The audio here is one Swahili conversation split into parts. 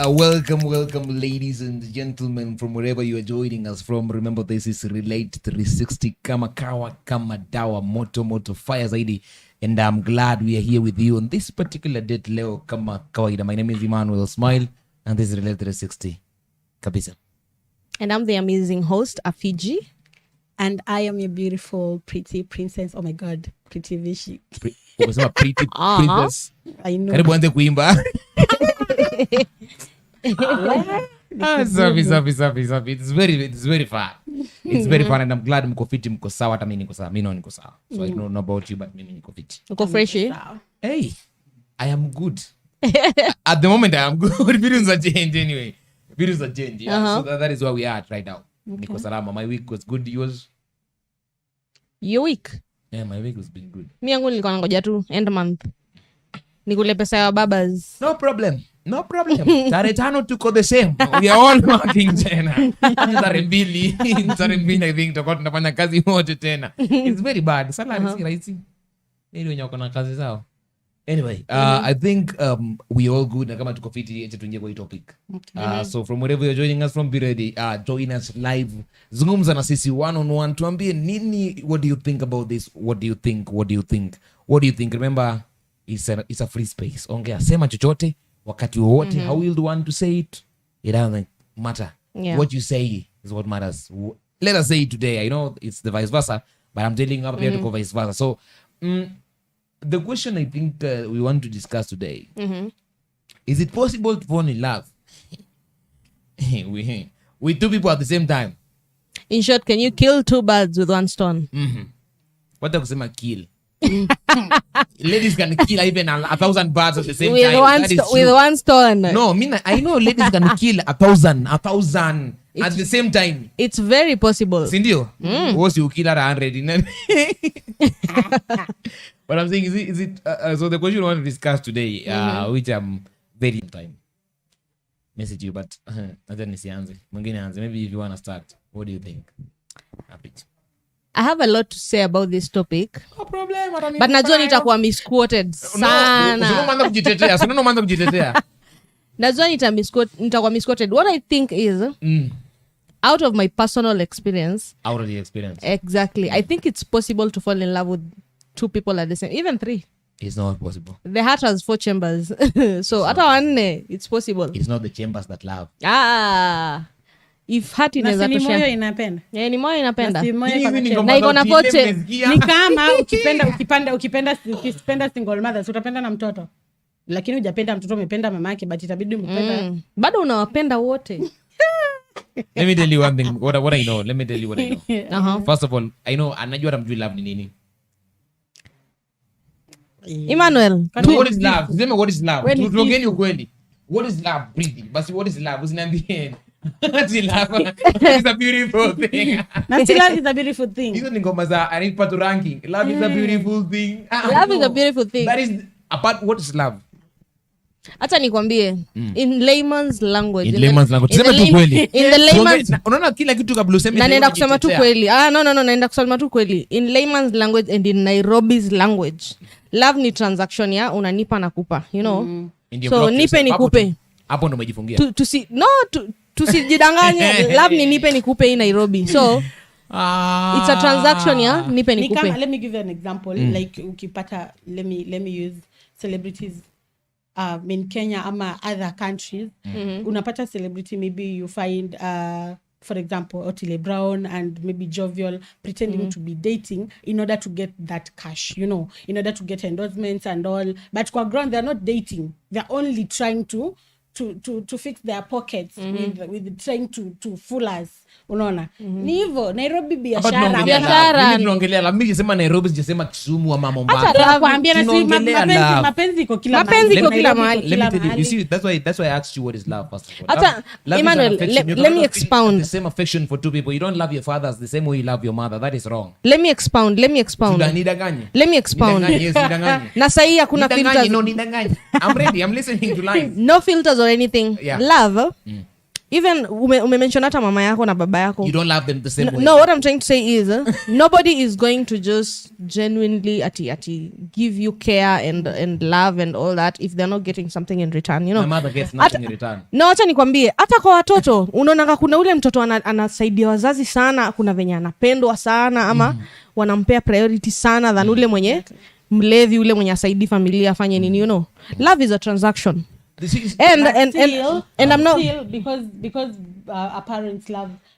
Welcome, ladies and gentlemen, from wherever you are joining us from. Remember, this is Relate 360, kama kawa, kama dawa, moto, fire zaidi. And I'm glad we are here with you on this particular date leo, kama kawaida. My name is Emmanuel Smile, and this is Relate 360. Kabisa. And I'm the amazing host, Afigy. And I am your beautiful, pretty princess. Oh my God, Pritty Vishyy. Pretty princess. I know. Karibu anze kuimba. Safi. It's very fun. It's very fun, and I'm glad mko fiti, mko sawa. Hata mimi niko sawa. Mimi niko sawa. So I don't know about you, but mimi niko fiti. Uko freshi? Hey, I am good. At the moment, I am good. Videos are change anyway. Videos are change. Yeah. So that is where we are at right now. Okay. Niko salama. My week was good. Yours? Your week? Yeah, my week has been good. Mimi yangu nilikuwa nangoja tu end month. Nikule pesa ya babas. No problem. Tarehe 5 tuko the same. We are all working tena. Tarehe 2 I think tutakuwa tunafanya kazi moja tena. It's very bad. Salary si rahisi. Ndio wenye wako na kazi zao. Anyway, I think we all good, na kama tuko fiti acha tuingie kwa hii topic. So from wherever you're joining us from, be ready. Join us live. Zungumza na sisi one on one. Tuambie nini, what do you think about this? What do you think? Remember, it's a free space. Ongea, sema chochote wakati wowote. How will you want to say it? It doesn't matter. Yeah. What you say is what matters. Let us say it today. I know it's the vice versa, but I'm telling you up here to go vice versa. So the question I think we want to discuss today, is it possible to fall in love with two people at the same time? In short, can you kill two birds with one stone? What do you kill? Ladies can kill even 1,000 birds at the same time. With one stone. No, I know ladies can kill 1,000 at the same time. It's very possible. Sindio? Once you kill 100. But I'm saying, is it so the question we want to discuss today, which I'm very time message you, but maybe if you want to start, what do you think? I have a lot to say about this topic. No problem. But najua nitakuwa misquoted sana. Unaanza kujitetea. Najua nitakuwa misquoted. What I think is, out of my personal experience. Out of the experience. Exactly. I think it's possible to fall in love with two people at the same, even 3. It's not possible. The heart has 4 chambers. So hata wanne, it's possible. It's not the chambers that love. If heart inaweza tosha. Ni moyo inapenda. Ni moyo inapenda. Na iko na vote. Ni kama ukipenda single mothers utapenda na mtoto. Lakini hujapenda mtoto, umependa mama yake, but itabidi umpenda. Bado unawapenda wote. Let me tell you one thing. What I know. First of all, I know anajua ramjui love ni nini. Emmanuel, what is love? Sema what is love? Tuongeni ukweli. What is love? Breathe. Basi what is love? Usiniambie. It's a beautiful thing. Love is a beautiful thing. Hizo ni ngoma za anipa tu ranking. Love is a beautiful thing. Love is a beautiful thing. That is apart. What is love? Acha nikwambie, in layman's language. Sema tu kweli. In the layman's, unaona kila kitu kabla useme. Na naenda kusema tu kweli. No, naenda kusema tu kweli. In layman's language and in Nairobi's language, love ni transaction ya unanipa na kupa, you know. So nipe nikupe. Hapo ndo umejifungia. Tusijidanganye. Love ni nipe nikupe in Nairobi. So it's a transaction ya nipe nikupe. Let me give you an example. Like ukipata, let me use celebrities in Kenya ama other countries. Unapata celebrity, maybe you find for example Otile Brown and maybe Jovial pretending to be dating in order to get that cash, you know, in order to get endorsements and all. But kwa ground they're not dating, they're only trying to fix their pockets with trying to fool us. Unaona? Ni hivyo Nairobi biashara. Mimi tunaongelea la, mimi sema Nairobi, sijasema Kisumu ama Mombasa. Hata kuambia na si mapenzi iko kila mahali. Let me tell you, you see, that's why I asked you what is love first of all. Hata Emmanuel, let me expound. The same affection for two people. You don't love your father the same way you love your mother. That is wrong. Let me expound. Nidanganye. Let me expound. Yes, nidanganye. Na sahi hakuna filters. No, nidanganye. I'm ready. I'm listening to lines. No filters or anything. Yeah. Love even umemention hata mama yako na baba yako, you don't love them the same way. No, what I'm trying to say is nobody is going to just genuinely ati give you care and love and all that if they're not getting something in return, you know. My mother gets nothing in return. No, acha nikwambie, hata kwa watoto unaona kuna ule mtoto anasaidia wazazi sana, kuna venye anapendwa sana ama wanampea priority sana than ule mwenye mlevi, ule mwenye asaidi familia afanye nini, you know. Love is a transaction. And I'm not still, because our parents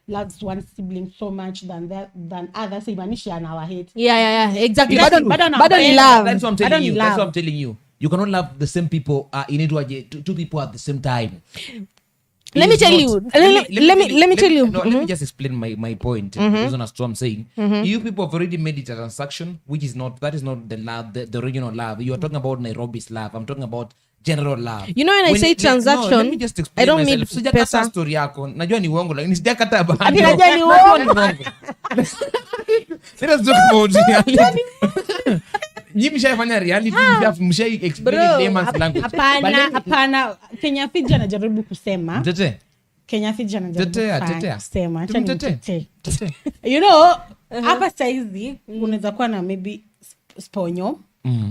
loves one sibling so much than others, imanishi anawa hate. Yeah, exactly. Bado ni love. That's what I'm telling you. That's what I'm telling you. You cannot love the same people two people at the same time. Let me tell you. Let me just explain my point. That's what I'm saying. You people have already made it a transaction, which is not the love, the original love. You are talking about Nairobi's love. I'm talking about general love. You know, when I say transaction, let me just explain I don't mean pesa. Story yako. Najua ni uongo lakini sijakata bado. Najua ni uongo. Let's talk about reality. Nyinyi mshafanya reality, mshai explain layman's language. Hapana. Kenya Afigy anajaribu kusema. Tete. Kenya Afigy anajaribu kusema. Tete. You know, hapa saizi unaweza kuwa na maybe sponyo.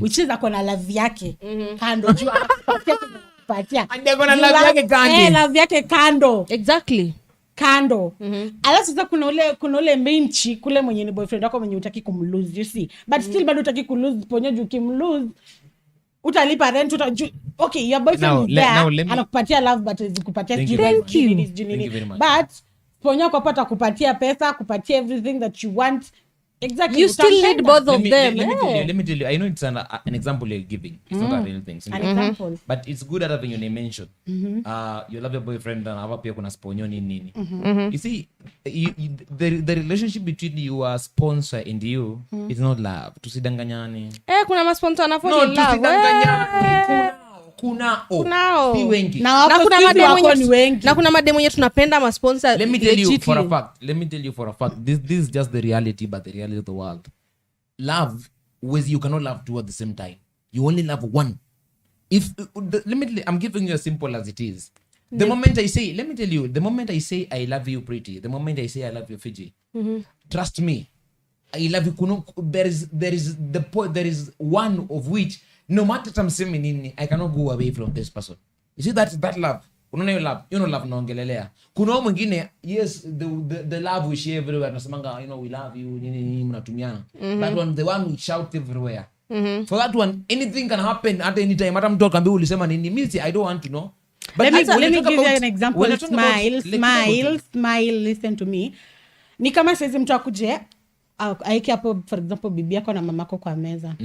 Which is akona love yake kando juu akupatia akona love yake kando love yake kando exactly kando alafu sasa kuna ule menchi kule mwenye ni boyfriend wako mwenye utaki kumlose, you see, but still bado utaki kulose ponyo juu kimlose utalipa rent okay, your boyfriend is there anakupatia love but zikupatia thank you very much. But ponyo kwa pata kupatia pesa, kupatia everything that you want. Exactly. You still need both of them. Let me tell you. I know it's an example you're giving. It's not a real thing. An example. But it's good at having your name mentioned. You love your boyfriend and have pia kuna sponyo nini. You see, the relationship between your sponsor and you is not love. Tusidanganyane. Kuna masponsor anafanya love. No, tusidanganyane. Kunao. Si wengi. Na kuna mademo wenye tunapenda masponsor. Let me tell you for a fact. This is just the reality, but the reality of the world. Love, you cannot love two at the same time. You only love one. I'm giving you as simple as it is. The moment I say, let me tell you, the moment I say I love you, Pritty, the moment I say I love you, Afigy, trust me, I love you. There is one of which, no matter something nini, I cannot go away from this person. You see that love. Unaona love. You know love naongelelea. Kuna mwingine, yes, the love we share everywhere. Nasemanga, we love you, nini mnatumiana. That one, the one we shout everywhere. For that one, anything can happen at any time. Hata mtu akambi ulisema nini, mimi I don't want to know. But let me give you an example. Smile, listen to me. Ni kama saizi mtu akuje, aiki hapo, for example, bibi yako na mamako kwa meza.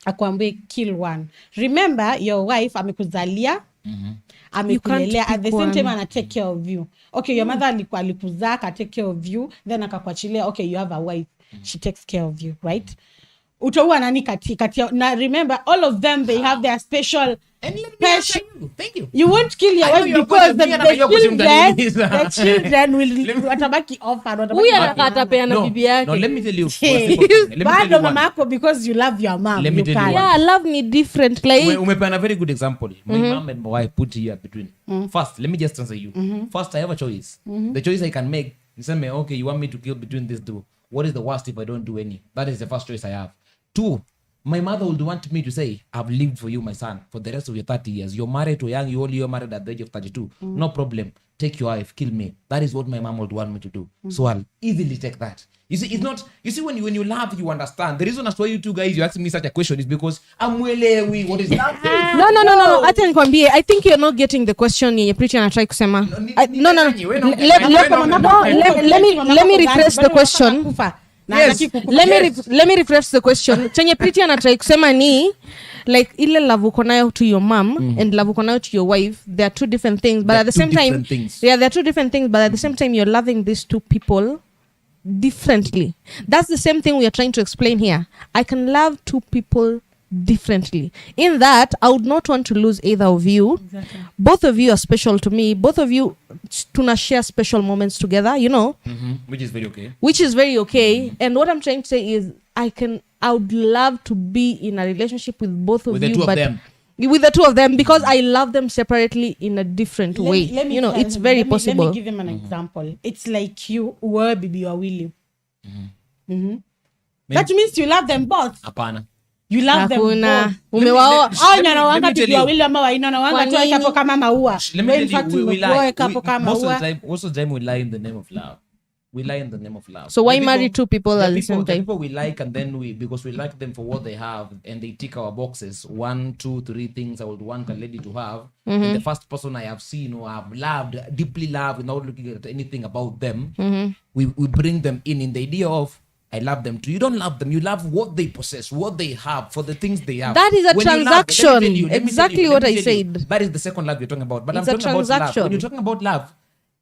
Akwambie kill one. Remember, your wife amekuzalia, amekulelea, at the same time ana take care of you. Okay, your mother alikuzaa, ka take care of you, then akakuachilia, okay, you have a wife, she takes care of you, right? Utaua nani kati na remember, all of them, they have their special passion. Thank you. You won't kill your wife because the children will watabaki offer. Huyu atapea bibi yake. No, let me tell you. Bado mama yako because you love your mom. Let me tell you. Yeah, love me different. Like umepeana a very good example. My mom and my wife put here between. First, let me just answer you. First, I have a choice. The choice I can make is say, okay, you want me to kill between these two. What is the worst if I don't do any? That is the first choice I have. 2, my mother would want me to say, I've lived for you, my son, for the rest of your 30 years. You're married to young, you're married at the age of 32. No problem. Take your wife, kill me. That is what my mom would want me to do. So I'll easily take that. You see, it's not, you see, when you laugh, you understand. The reason as why you two guys, you asking me such a question is because amwelewi what is laughing. No. Acha nikwambie, I think you're not getting the question yenye Pritty anatry kusema. No. Let me rephrase the question. Yes. Let me rephrase the question. Chenye Pritty anatry kusema ni like ile love uko nayo to your mom and love uko nayo to your wife, they are two different things, but at the same time they're two different things, but at the same time you're loving these two people differently. That's the same thing we are trying to explain here. I can love two people differently. In that, I would not want to lose either of you. Exactly. Both of you are special to me. Both of you tuna share special moments together, you know. Which is very okay. And what I'm trying to say is I would love to be in a relationship with both of you, the two but of them. with the two of them because I love them separately in a different way. It's very possible. Let me give him an example. It's like you were bibi wawili. That means you love them both. Hapana. You love them both. Umewao wanga bibi wawili ama waina na wanga tu hapo kama maua. Let me tell you, we lie. Most of the time we lie in the name of love. We lie in the name of love. So why marry two people at the same time? People we like, and then because we like them for what they have, and they tick our boxes. 1, 2, 3 things I would want a lady to have. And the first person I have seen or I've loved, deeply loved, without looking at anything about them, we bring them in the idea of, I love them too. You don't love them. You love what they possess, what they have, for the things they have. That is a transaction. Exactly what I said. That is the second love you're talking about. But it's I'm talking about love. When you're talking about love,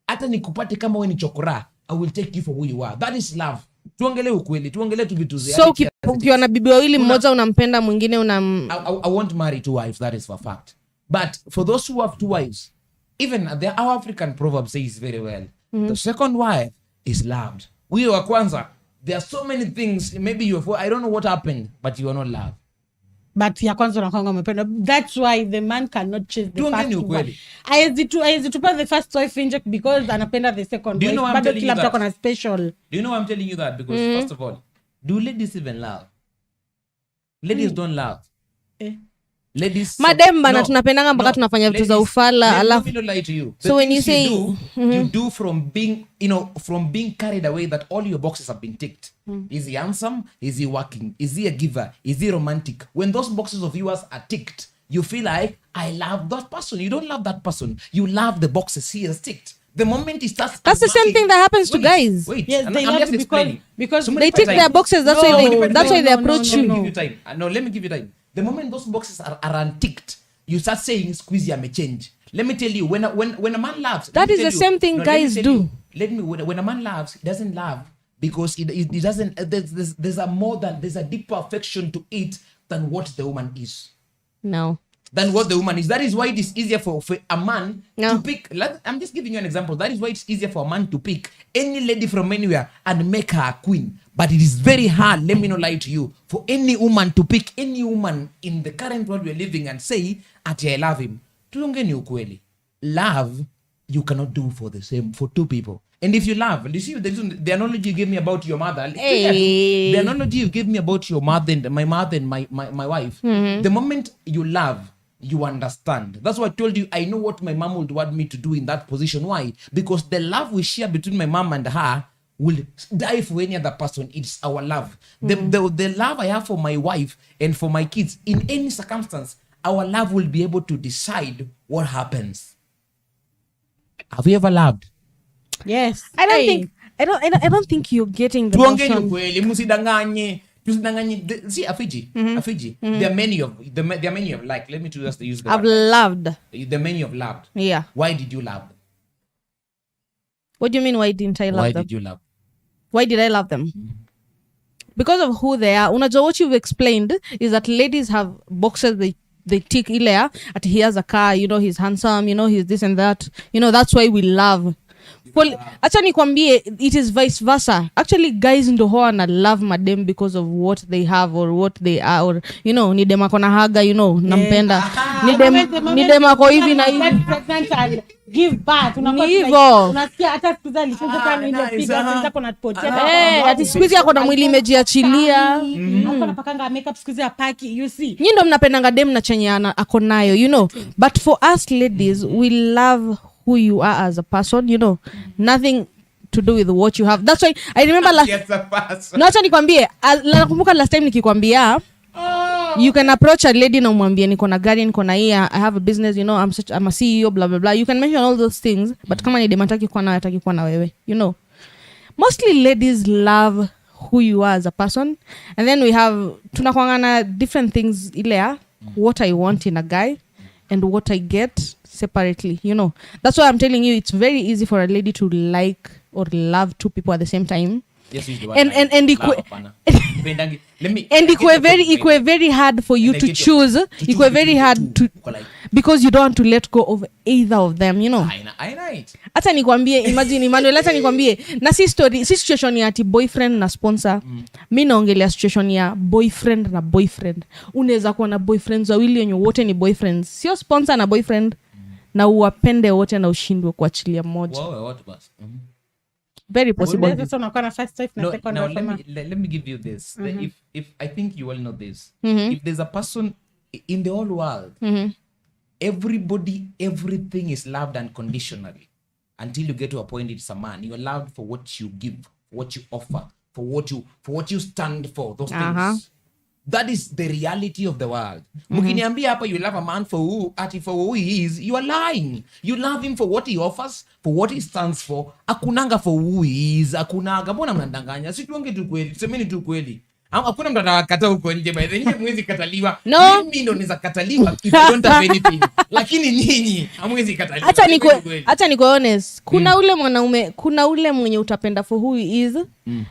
hata nikupate kama wewe ni chokora, I will take you for who you are. That is love. Tuongele ukweli, tuongele tu vitu zile. So ukiwa na bibi wawili, mmoja unampenda, mwingine I won't marry 2 wives, that is for fact. But for those who have 2 wives, even our African proverb says very well, the second wife is loved. Huyo wa kwanza, there are so many things, maybe I don't know what happened, but you are not loved. But ya kwanza unakuanga umependa. That's why the man cannot chase the first wife. Aizitupa the first wife inject because anapenda the second wife. Bado kila mtu akona special. Do you know why I'm telling you that? Because first of all, do ladies even love? Ladies don't love. Ladies mademba na tunapendanga mpaka tunafanya vitu za ufala alafu. So when you say you do from being carried away that all your boxes have been ticked. Is he handsome? Is he working? Is he a giver? Is he romantic? When those boxes of yours are ticked, you feel like, I love that person. You don't love that person. You love the boxes he has ticked. The moment he starts, that's the same thing that happens to guys. Yes, they love because they tick their boxes. That's why they approach you. Let me give you time. The moment those boxes are unticked, you start saying squeezy may change. Let me tell you, when a man loves, that is the same thing guys do. When a man loves, he doesn't love because he doesn't. There's a deeper affection to it than what the woman is. No. Than what the woman is. That is why it is easier for a man to pick. I'm just giving you an example. That is why it's easier for a man to pick any lady from anywhere and make her a queen. But it is very hard, let me not lie to you, for any woman to pick any woman in the current world we're living and say, I love him. Tuongeni ukweli. Love, you cannot do for 2 people. And if you love, you see the analogy you gave me about your mother. Hey. The analogy you gave me about your mother and my wife. The moment you love, you understand. That's why I told you, I know what my mom would want me to do in that position. Why? Because the love we share between my mom and her will die for any other person. It's our love. The love I have for my wife and for my kids, in any circumstance, our love will be able to decide what happens. Have you ever loved? Yes. I don't think you're getting the notion. See, Afigy. There are many of like. Let me just use the I've word. loved. The many of loved. Yeah. Why did you love them? What do you mean? Why didn't I love them? Why did you love? Why did I love them? Because of who they are. Unajua, what you've explained is that ladies have boxes they tick ilea. At he has a car, he's handsome, he's this and that. That's why we love. Acha nikwambie, it is vice versa. Actually, guys ndo hoa na love madem because of what they have or what they are, or ni dem ako na haga, nampenda. Ni dem ako hivi na hivi. Give birth. Unasikia hata sikuza lifunza kama ile piga kwanza kuna potea. Ati sikuzi yako na mwili imejiachilia. Hapo napakanga makeup sikuzi ya paki, you see. Nyinyi ndo mnapendanga dem na chenye ako nayo, But for us ladies, we love who you are as a person, nothing to do with what you have. That's why I remember acha nikwambie, nakumbuka last time nikikwambia, you can approach a lady na umwambie niko na gari, niko na hii, I have a business, I'm a CEO, blah blah blah. You can mention all those things, but kama ni dem hataki kuwa na wewe, Mostly ladies love who you are as a person, and then we have tunakwangana different things ilea, what I want in a guy and what I get separately, That's why I'm telling you, it's very easy for a lady to like or love 2 people at the same time. Yes, and it were very hard for you to choose. It were very hard to because you don't want to let go of either of them, you know. I right. Hata nikwambie, imagine Emmanuel, hata nikwambie, na si situation ya ati boyfriend na sponsor. Mimi naongelea situation ya boyfriend na boyfriend. Unaweza kuwa na boyfriends wawili wenye wote ni boyfriends, sio sponsor na boyfriend, na uwapende wote na ushindwe kuachilia mmoja. Wow, what bus? Very possible. Let me give you this. If I think you all know this. If there's a person in the whole world, everybody, everything is loved unconditionally. Until you get to a point, it's a man. You're loved for what you give, what you offer, for what you stand for. Those things. That is the reality of the world. Mukiniambia hapa you love a man for who he is, you are lying. You love him for what he offers, for what he stands for. Akunanga for who he is. Akunanga. Mbona mnadanganya? Si tuonge tu kweli. Tusemeni tu kweli. Hakuna mtu atakata huko nje, by the way mwezi kataliwa. No. Mimi ndo niza kataliwa if I don't have anything. Lakini nyinyi hamwezi kataliwa. Hata niko honest. Kuna ule mwanaume, kuna ule mwenye utapenda for who he is.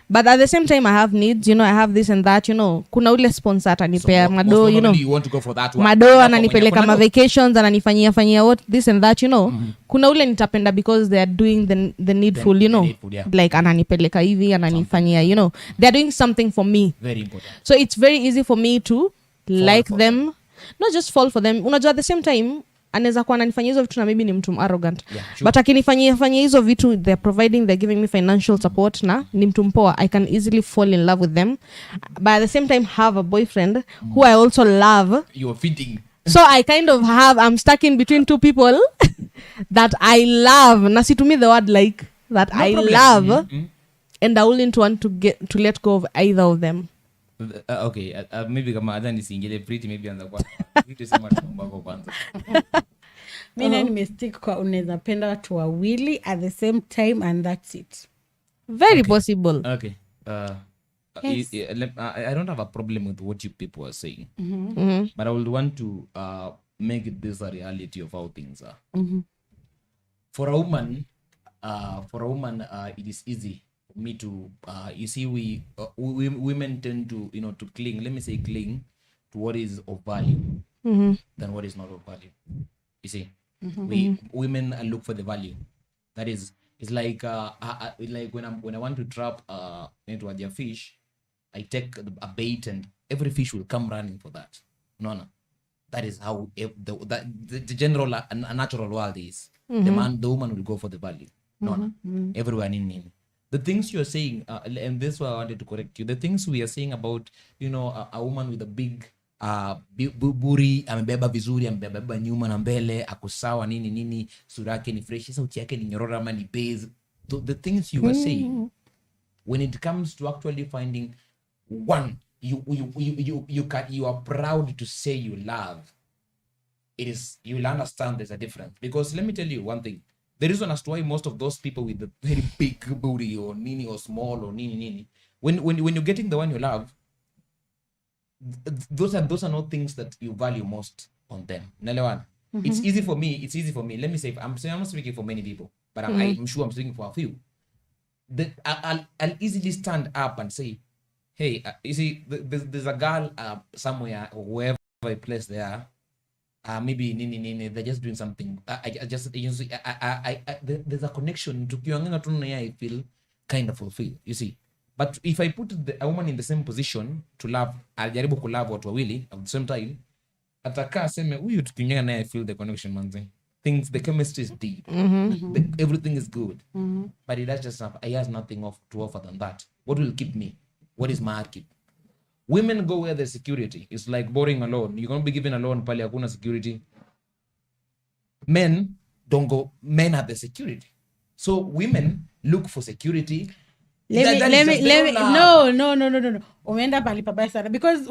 But at the same time I have needs, you know, I have this and that, you know. Kuna ule sponsor atanipea mado, you know. You want to go for that one. Mado ananipeleka ma vacations, ananifanyia what this and that, you know. Kuna ule nitapenda because they are doing the needful, you know. Like ananipeleka hivi, ananifanyia, you know. They are doing something for me. Very important. So it's very easy for me to like them. Not just fall for them. Unajua at the same time anaweza kuwa ananifanyia hizo vitu na maybe ni mtu arrogant. But akinifanyia hizo vitu, they're providing, they're giving me financial support na ni mtu mpoa, I can easily fall in love with them. But at the same time have a boyfriend who I also love. You're fitting. So I kind of I'm stuck in between two people that I love. Na situmi the word like that no I problem. Love. And I wouldn't want to let go of either of them. Okay, maybe kama hata nisingile Pritty maybe anza kwa Pritty sema tumbako kwanza. Mimi nimestick kwa unaweza penda watu wawili at the same time and that's it. Very possible. Okay. Yes. I don't have a problem with what you people are saying. But I would want to make this a reality of how things are. For a woman, it is easy for me to you see we women tend to, you know, to cling, let me say cling to what is of value than what is not of value. You see, women look for the value. That is, it's like like when I want to trap into a fish, I take a bait and every fish will come running for that. No. That is how the general natural world is. The woman will go for the value. No. Everyone in. The things you are saying, and this is why I wanted to correct you. The things we are saying about, you know, a woman with a big buri, amebeba vizuri, amebeba nyuma na mbele, akusawa nini, sura yake ni fresh, sauti yake ni nyorora ama ni bass. The things you are saying, when it comes to actually finding one you are proud to say you love, it is, you will understand there's a difference. Because let me tell you one thing, the reason as to why most of those people with the very big booty or nini or small or nini, when you're getting the one you love, those are not things that you value most on them. It's easy for me. Let me say, I'm not speaking for many people, but I'm sure I'm speaking for a few. I'll easily stand up and say, hey, you see, there's a girl somewhere or wherever I place there. Maybe they're just doing something. There's a connection. I feel kind of fulfilled. You see, but if I put a woman in the same position to love, alijaribu kulove watu wawili at the same time, ataka seme huyu tukinyanga naye I feel the connection manzi. Things, the chemistry is deep. Everything is good. But it has nothing to offer than that. What will keep me? What is my keep? Women go where there's security. It's like boarding a loan. You're going to be given a loan, pali hakuna security. Men don't go. Men have the security. So women look for security. Let me. No. Umeenda pali pabaya sana. Because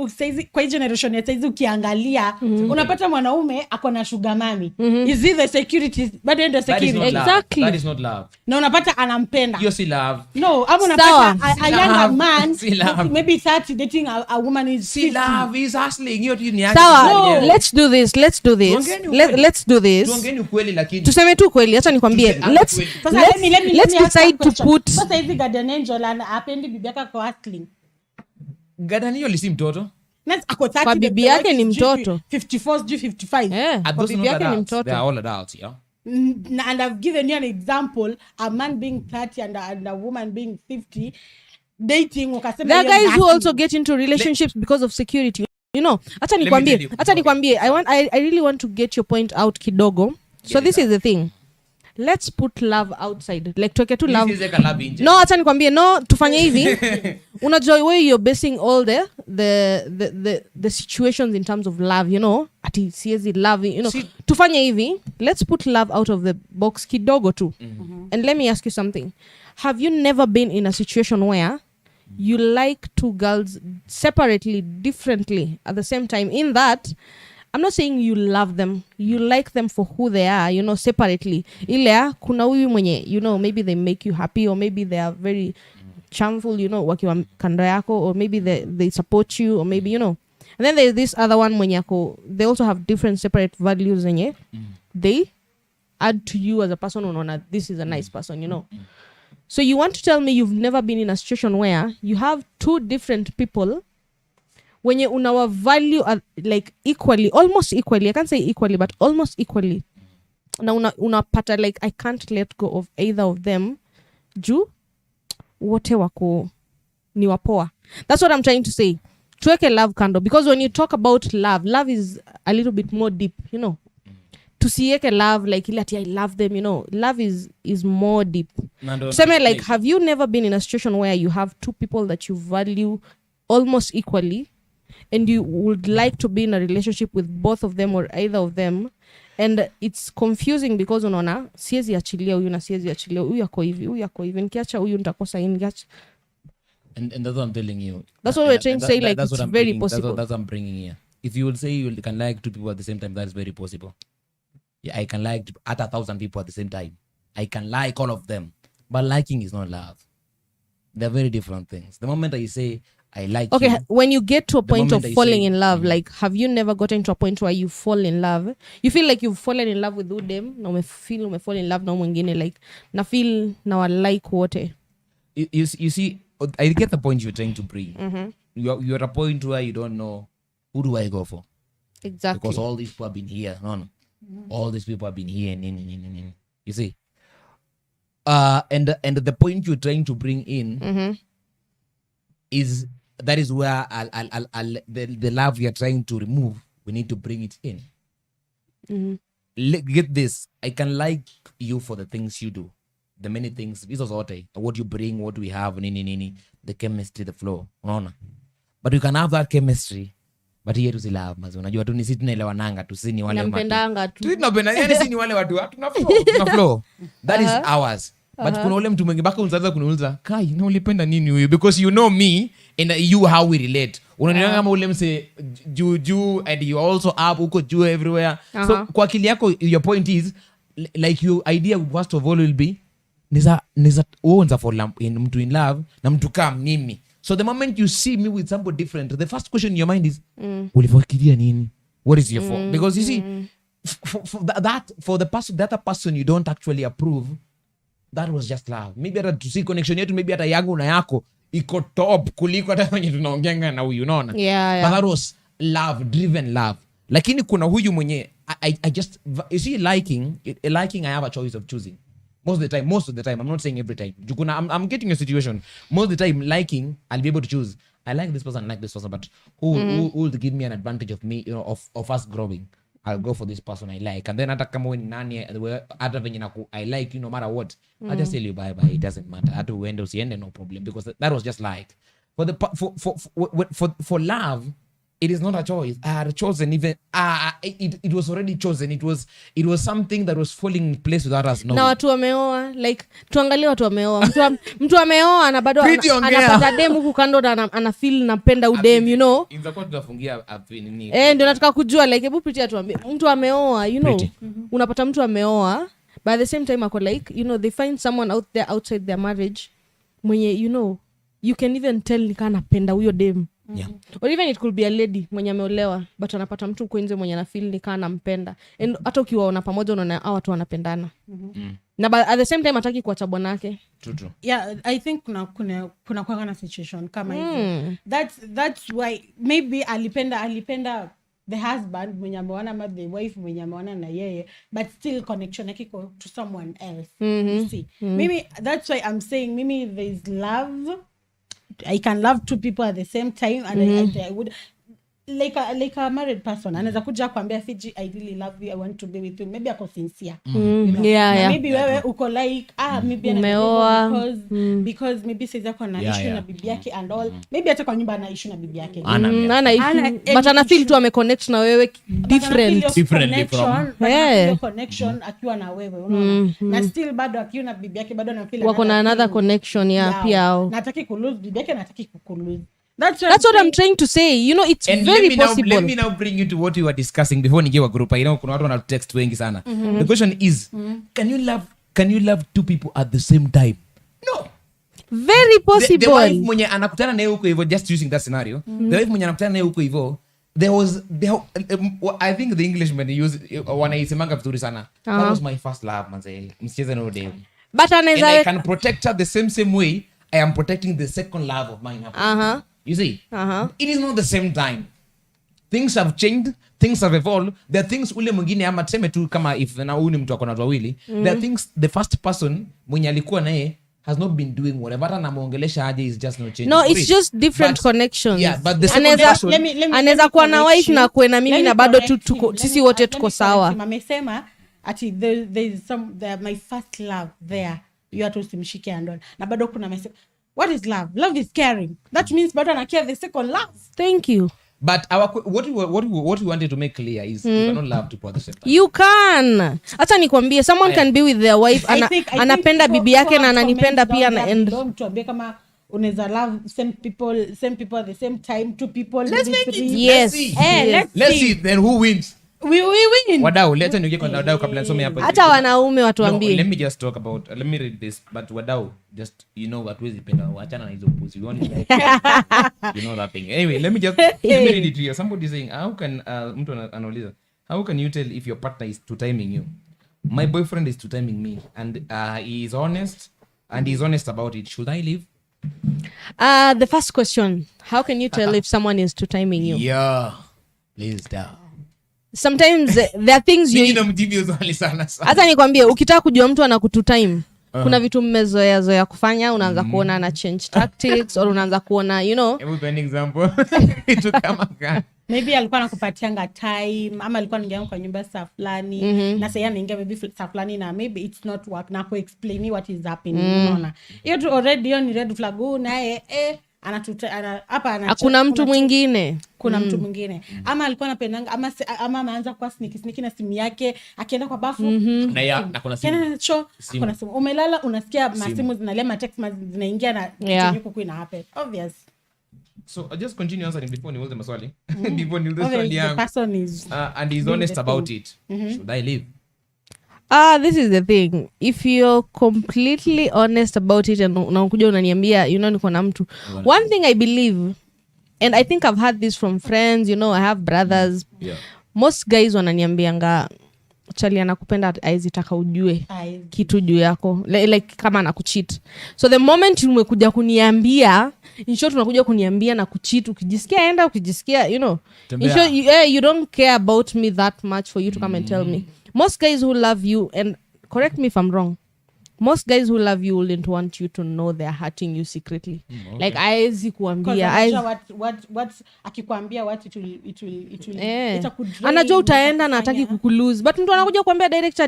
kwa hii generation ya saizi ukiangalia, unapata mwanaume ako na sugar mami. Is it the security? But then the security. Exactly. That is not love. Na unapata anampenda. You see love. No, hapo unapata a younger man, maybe 30 dating a woman is see 50. Love is hustling. Sawa, let's do this. Let's do this. Tuongeni ukweli lakini. Tuseme tu kweli, acha nikwambie. Let's decide to put. Sasa hivi Guardian Angel anapendi bibi yake kwa hustling. Guardian Angel si mtoto. Next ako 30 Kwa bibi the yake wife ni is due mtoto. 54 due 55. And those kwa bibi not yake ni adults. They mtoto. are all adults, yeah. And I've given you an example, a man being 30 and a woman being 50 dating ukasema There are hiyo guys who ni also get into relationships because of security. You know, acha Let me tell nikwambie, you. I really want to get your point out kidogo. So this is the thing. Let's put love outside. Like tuweke tu love. This is like a love inje. No, acha nikwambie, no, tufanye hivi. Unajua where you're basing all the situations in terms of love, you know, ati siezi love, you know. Tufanye hivi. Let's put love out of the box kidogo tu. And let me ask you something. Have you never been in a situation where you like two girls separately, differently, at the same time? In that, I'm not saying you love them. You like them for who they are, you know, separately. Ile kuna huyu mwenye, you know, maybe they make you happy, or maybe they are very charmful, you know, wakiwa kando yako, or maybe they support you, or maybe, you know. And then there's this other one mwenye ako, they also have different separate values zenye they add to you as a person. Unaona, this is a nice person, you know. So you want to tell me you've never been in a situation where you have two different people wenye unawa value like equally, almost equally. I can't say equally, but almost equally. Na unapata like, I can't let go of either of them. Juu wote wako ni wapoa. That's what I'm trying to say. Tuweke love kando, because when you talk about love is a little bit more deep, you know. Tusiweke love like ile ati I love them, you know. Love is more deep. Tuseme like, have you never been in a situation where you have two people that you value almost equally, and you would like to be in a relationship with both of them or either of them, and it's confusing because unaona siezi achilia huyu na siezi achilia huyu, yako hivi nikiacha huyu nitakosa hii nikiacha. And that's what I'm telling you. That's what we're trying to say, like, it's very possible. That's what I'm bringing here. If you will say you can like two people at the same time, that is very possible. Yeah, I can like at 1,000 people at the same time. I can like all of them. But liking is not love. They're very different things. The moment I say I like okay, you, when you get to a point of moment I falling say- in love, like, have you never gotten to a point where you fall in love? You feel like you've fallen in love with them, na umefall in love na mwingine, like, na feel na wa like wote. you see, I get the point you're trying to bring. You're at a point where you don't know, who do I go for? Exactly. Because all these people have been here. No. All these people have been here. You see? And the point you're trying to bring in is that is where the love you're trying to remove, we need to bring it in. Get this. I can like you for the things you do. The many things. This is what you bring, what we have, the chemistry, the flow. Unaona? But you can have that chemistry. But here to see love, mazi. Unajua tu ni sisi tunaelewananga tu, si ni wale watu. Nampendanga tu. Tunapenda, yani si ni wale watu. Tuna flow. That is ours. But kuna ule mtu mwingine baka unaanza kuniuliza, "Kai, na ulipenda nini huyo?" Because you know me and you how we relate. Unaniona kama ule mse juu and you also up uko juu everywhere. So kwa akili yako your point is like your idea first of all will be niza uonza for mtu in love na mtu kama mimi. So the moment you see me with somebody different, the first question in your mind is, ulifikiria nini? What is your fault? Because you see, for the other person you don't actually approve, that was just love. Maybe hata to see connection yetu, maybe hata yangu na yako iko top kuliko hata wenye tunaongeanga na huyu, unaona? Yeah. But that was love, driven love. Lakini kuna huyu mwenye I just, you see, liking I have a choice of choosing. Most of the time. I'm not saying every time. I'm getting a situation. Most of the time, liking, I'll be able to choose. I like this person, but who will give me an advantage of me, you know, of us growing? I'll go for this person I like. And then hata kama wewe ni nani, hata venye I like you no matter what, I'll just tell you bye. It doesn't matter. Hata uende usiende, no problem, because that was just like for love. It is not a choice. I had chosen even. It was already chosen. It was something that was falling in place without us knowing. Na watu wameoa, like, tuangalie watu wameoa. Mtu ameoa na bado Pritty ongea. anapata dem huku kando na ana feel napenda udem, you know. Inzakuwa tutafungia nini? Ndio nataka kujua, like, hebu Pritty atuambie, mtu ameoa, you know. Unapata mtu ameoa, but at the same time ako like, you know, they find someone out there outside their marriage mwenye, you know, you can even tell nika anapenda huyo dem. Yeah. Or even it could be a lady mwenye ameolewa but anapata mtu kwenye mwenye ana feel nika anampenda. And hata ukiwaona pamoja unaona hao watu wanapendana. na at the same time hataki kuacha bwanake. True. Yeah, I think kuna kwa na situation kama hizo. That's why maybe alipenda the husband mwenye ameona ama the wife mwenye ameona na yeye, but still connection yake to someone else. You see, maybe that's why I'm saying maybe there is love. I can love two people at the same time, and I would like a married person anaweza kuja kuambia Afigy, I really love you, I want to be with you, maybe ako sincere. You know? Yeah. Maybe wewe uko like maybe because maybe sasa kuna issue na bibi yake and all, maybe hata kwa nyumba ana issue na bibi yake, but ana feel tu ame connect na wewe differently from connection akiwa na wewe, unaona, na still bado akiwa na bibi yake bado ana feel wako na another connection pia nataki kulose bibi yake, nataki kukulose. That's what I'm trying to say. You know, it's and very possible. Let me now bring you to what we were discussing before nikiwa group. You know, kuna watu wana text wengi sana. The question is, can you love two people at the same time? No. Very possible. The wife mwenye anakutana naye huko hivyo, just using that scenario. The wife mwenye anakutana naye huko hivyo, I think the Englishman use wanaisemanga vizuri sana. That was my first love, manze. Msicheze no day. But I can protect her the same way I am protecting the second love of mine. You see, it is not the same time. Things have changed, things have evolved. There are things ule mwingine ama tuseme tu kama if na huyu ni mtu akona watu wawili, there are things the first person mwenye alikuwa naye has not been doing whatever, hata namuongelesha aje is just no change. No, it's just different connections. Yeah, but the second person anaweza kuwa na wife na kuwe na mimi na bado tu sisi wote tuko sawa. Amesema ati there is my first love there. You have to simshike and all. Na bado kuna message. What is love? Love is caring. That means bado ana care the second love. Thank you. But what we wanted to make clear is you cannot love two people at the same time. You can. Hata nikwambie someone can be with their wife anapenda bibi yake na ananipenda pia na end. Don't tuambie kama unaweza love same people at the same time, two people. Let's make it. Yes. Let's see then who wins. We win. Wadau, leta niongee kwa wadau kabla nisome hapa. Hata wanaume watuambie. Let me just talk about let me read this, but wadau just hatuwezi penda waachana na hizo pussy. You know that thing. Anyway, let me read it to you. Somebody saying how can mtu anauliza how can you tell if your partner is two-timing you? My boyfriend is two-timing me and he is honest and he's honest about it. Should I leave? The first question, how can you tell if someone is two-timing you? Yeah. Please down. Sometimes there are things hata nikwambie ukitaka kujua mtu anakutu time kuna vitu mmezoea kufanya, unaanza kuona ana change tactics or unaanza kuona an example itu kama maybe alikuwa anakupatianga time ama alikuwa anaingia kwa nyumba saa fulani na sasa anaingia maybe saa fulani na maybe it's not work na explain what is happening, unaona hiyo tu already ni red flag naye hakuna mtu mwingine. Kuna mtu mwingine ama alikuwa anapendanga ama ameanza kwa sneaky na simu yake akienda kwa bafu na kuna simu. Kuna simu umelala unasikia masimu zinalia text zinaingia na kitu yuko ina happen obvious. So I just continue answering before niulize maswali. Before niulize swali yangu. The person is and he's honest about it. Should I leave? This is the thing. If you're completely honest about it and unakuja unaniambia niko na mtu. One thing I believe, and I think I've heard this from friends, I have brothers. Yeah. Most guys wananiambianga chali anakupenda aizitaka ujue kitu juu yako. Like kama anakucheat. So the moment umekuja kuniambia, in short unakuja kuniambia na kucheat, ukijisikia enda, ukijisikia, in short you don't care about me that much for you to come and tell me. Most guys who love you, and correct me if I'm wrong, most guys who love you wouldn't want you to know they're hurting you secretly. Okay. Like aezi kuambia what akikwambia what it will anajua utaenda na hataki kukulose, but mtu anakuja kuambia direct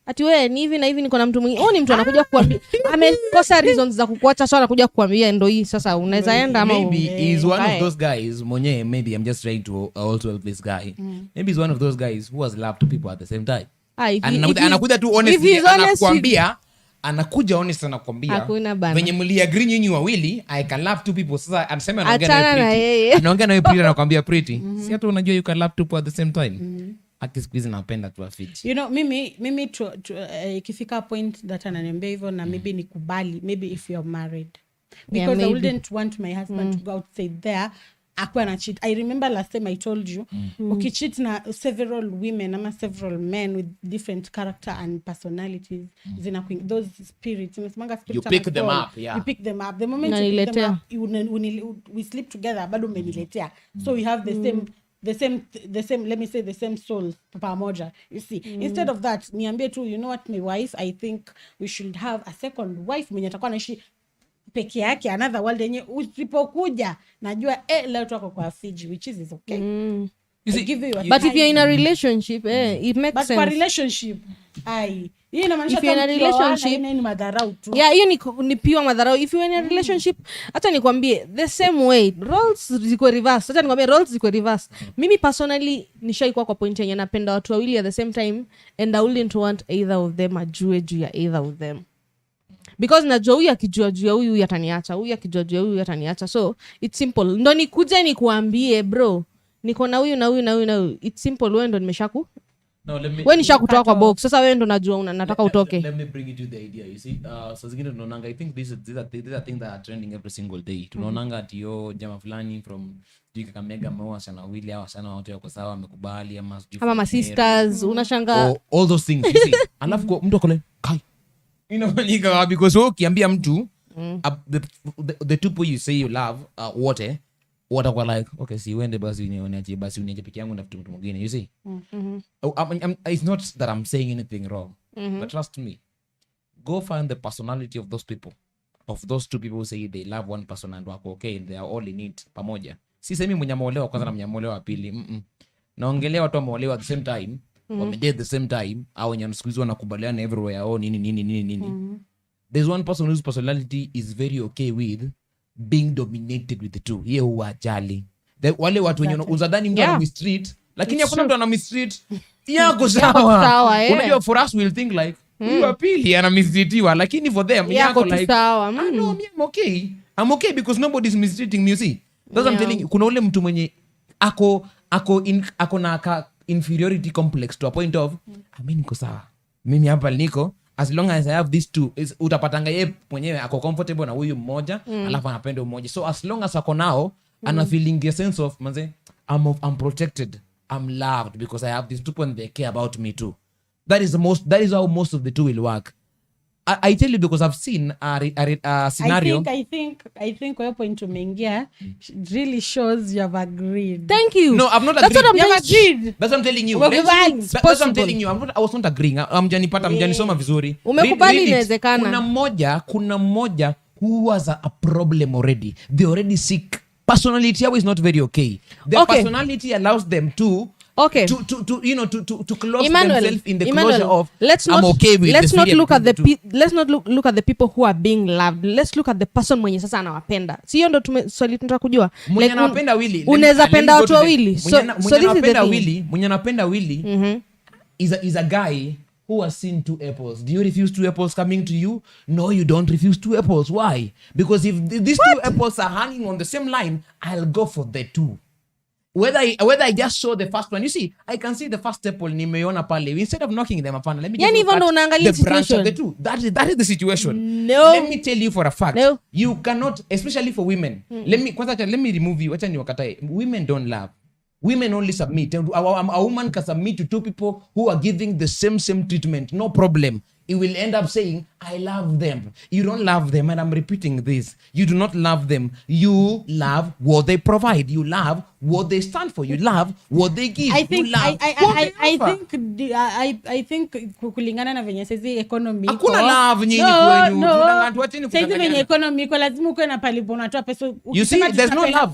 ati wewe ni hivi na hivi niko na mtu mwingine. Ni mtu anakuja kuambia amekosa reasons za kukuacha, so anakuja kuambia ndio hii sasa unaweza enda ama maybe he's one of those guys mwenye maybe I'm just trying to also help this guy. Maybe he's one of those guys who has loved two people at the same time. Anakuja tu honestly anakuambia anakuja honest anakuambia venye mliagree nyinyi wawili I can love two people. Sasa anasema anaongea na Pritty anakuambia Pritty si hata unajua you can love two people at the same time. Akisikiza napenda tu Afigy. Mimi ikifika point that ananiambia hivyo na maybe nikubali, maybe if you're married, because I wouldn't want my husband to go outside there akuwa na cheat. I remember last time I told you, ukicheat na several women ama several men with different character and personalities, those spirits, you pick them up, you pick them up. The moment you pick them up, we sleep together, bado umeniletea. So we have the same, let me say the same soul pamoja, you see. Instead of that, niambie tu, you know what, my wife, I think we should have a second wife mwenye atakuwa anaishi peke yake, another world yenye usipokuja najua leo tuko kwa Afigy, which is okay. You see, but if you're in a relationship, it makes but sense. For relationship, hiyo inamaanisha if you're in a relationship, ni madharau tu. Yeah, hiyo ni pure madharau. If you're in a relationship, hata nikwambie the same way, roles ziko reverse. Hata nikwambie roles ziko reverse. Mimi personally nishaikuwa kwa point yenye napenda watu wawili at the same time, and I wouldn't want either of them ajue juu ya either of them. Because najua huyu akijua juu ya huyu ataniacha, huyu akijua juu ya huyu ataniacha. So it's simple. Ndo nikuje nikuambie bro, niko na huyu na huyu na huyu na huyu. It's simple, wewe ndo nimeshaku. No, wewe nishakutoa kwa box. Sasa wewe ndo najua nataka utoke. Let me bring you to the idea. You see, so zingine tunaonanga, I think these are things that are trending every single day. Tunaonanga ati jama fulani from Kakamega Moa sana wili au sana wote wako sawa wamekubali ama ma sisters unashanga all those things, you see. Alafu mtu akole kai inafanyika because ukiambia mtu the two people you say you love wote watakuwa like okay, si uende basi uniache peke yangu na mtu mwingine, you see. It's not that I'm saying anything wrong, but trust me, go find the personality of those people, of those two people who say they love one person and wako okay and they are all in it pamoja. Si semi mwenye ameolewa kwanza na mwenye ameolewa pili, naongelea watu ameolewa at the same time, wamedate the same time, au wenye wanasikiza wanakubaliana everywhere nini. There's one person whose personality is very okay with being dominated with the two. Yeye huwa jali. Wale watu wenye uzadhani mtu ana mistreat, lakini hakuna mtu ana mistreat. Yako sawa. Unajua for us we'll think like huyu pili ana mistreatiwa, lakini for them yako like sawa. No, I'm okay. I'm okay because nobody's mistreating me, you see. That's what I'm telling you. Kuna ule mtu mwenye ako na inferiority complex to a point of mimi niko sawa. Mimi hapa niko, as long as I have these two, utapatanga yeye mwenyewe ako comfortable na huyu mmoja, alafu anapenda mmoja. So as long as ako nao, ana feeling the sense of manze I'm protected, I'm loved because I have these two people and they care about me too. That is how most of the two will work. I tell you because I've seen a scenario. I think your point to mengia really shows you have agreed. Thank you. No, I'm not agreeing. That's what I'm telling you. That's what I'm telling you. I was not agreeing. Mjanisoma vizuri. Umekubali inawezekana. Kuna mmoja who has a problem already. They already sick. Personality is not very okay. Their personality allows them to to close Emmanuel, themselves in the closure of I'm okay with let's not look at the people who are being loved. Let's look at the person mwenye sasa anawapenda. Si hiyo ndo swali tunataka kujua. Mwenye anapenda wili. Unaweza penda watu wawili. So mwenye anapenda wili is a guy who has seen two apples. Do you refuse two apples coming to you? No, you don't refuse two apples. Why? Because if these two apples are hanging on the same line, I'll go for the two. Whether I just saw the first one, you see, I can see the first apple nimeona pale. Instead of knocking them upon, let me just look at the branch of the two. That is the situation. No. Let me tell you for a fact. No. You cannot, especially for women. Let me remove you. Wacha niwakatae. Women don't love. Women only submit. A woman can submit to two people who are giving the same treatment. No problem. It will end up saying, I love them. You don't love them, and I'm repeating this. You do not love them. You love what they provide. You love what they stand for. You love what they give. I think you love I think kulingana na venye sasa economy iko. Hakuna love nyinyi kwenyu. Tunang'atu wacheni kudanganya. Sasa venye economy iko lazima uko na palipo unatoa pesa. You see, there's no love.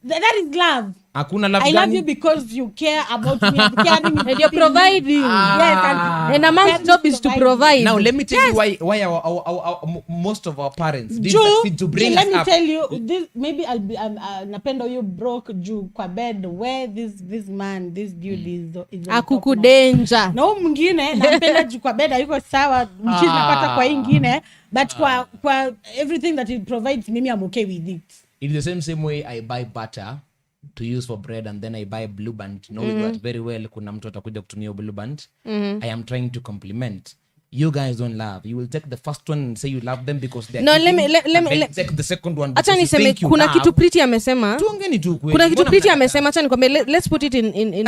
That is love. Hakuna love. I love you because you care about me and caring and you're providing. Yes, and a man's job is to provide. Now let me tell you why our most of our parents did succeed to bring us up. Let me tell you this. Maybe I'll be napenda you broke juu kwa bed where this man, this dude is akukudenja. Na huyu mwingine napenda juu kwa bed yuko sawa, mchizi napata kwa ingine, but kwa everything that he provides mimi I'm okay with it. It's the same way I buy butter to use for bread and then I buy Blue Band knowing that very well kuna mtu atakuja kutumia Blue Band. I am trying to compliment. you guys don't love, you will take the first one and say you love them because they are No, giving, let me take the second one acha because you niseme think you kuna have. kitu Pritty amesema. Tuongeni tu kweli. Kuna kitu Mbona Pritty mnataka? amesema, acha nikwambie, let's put it in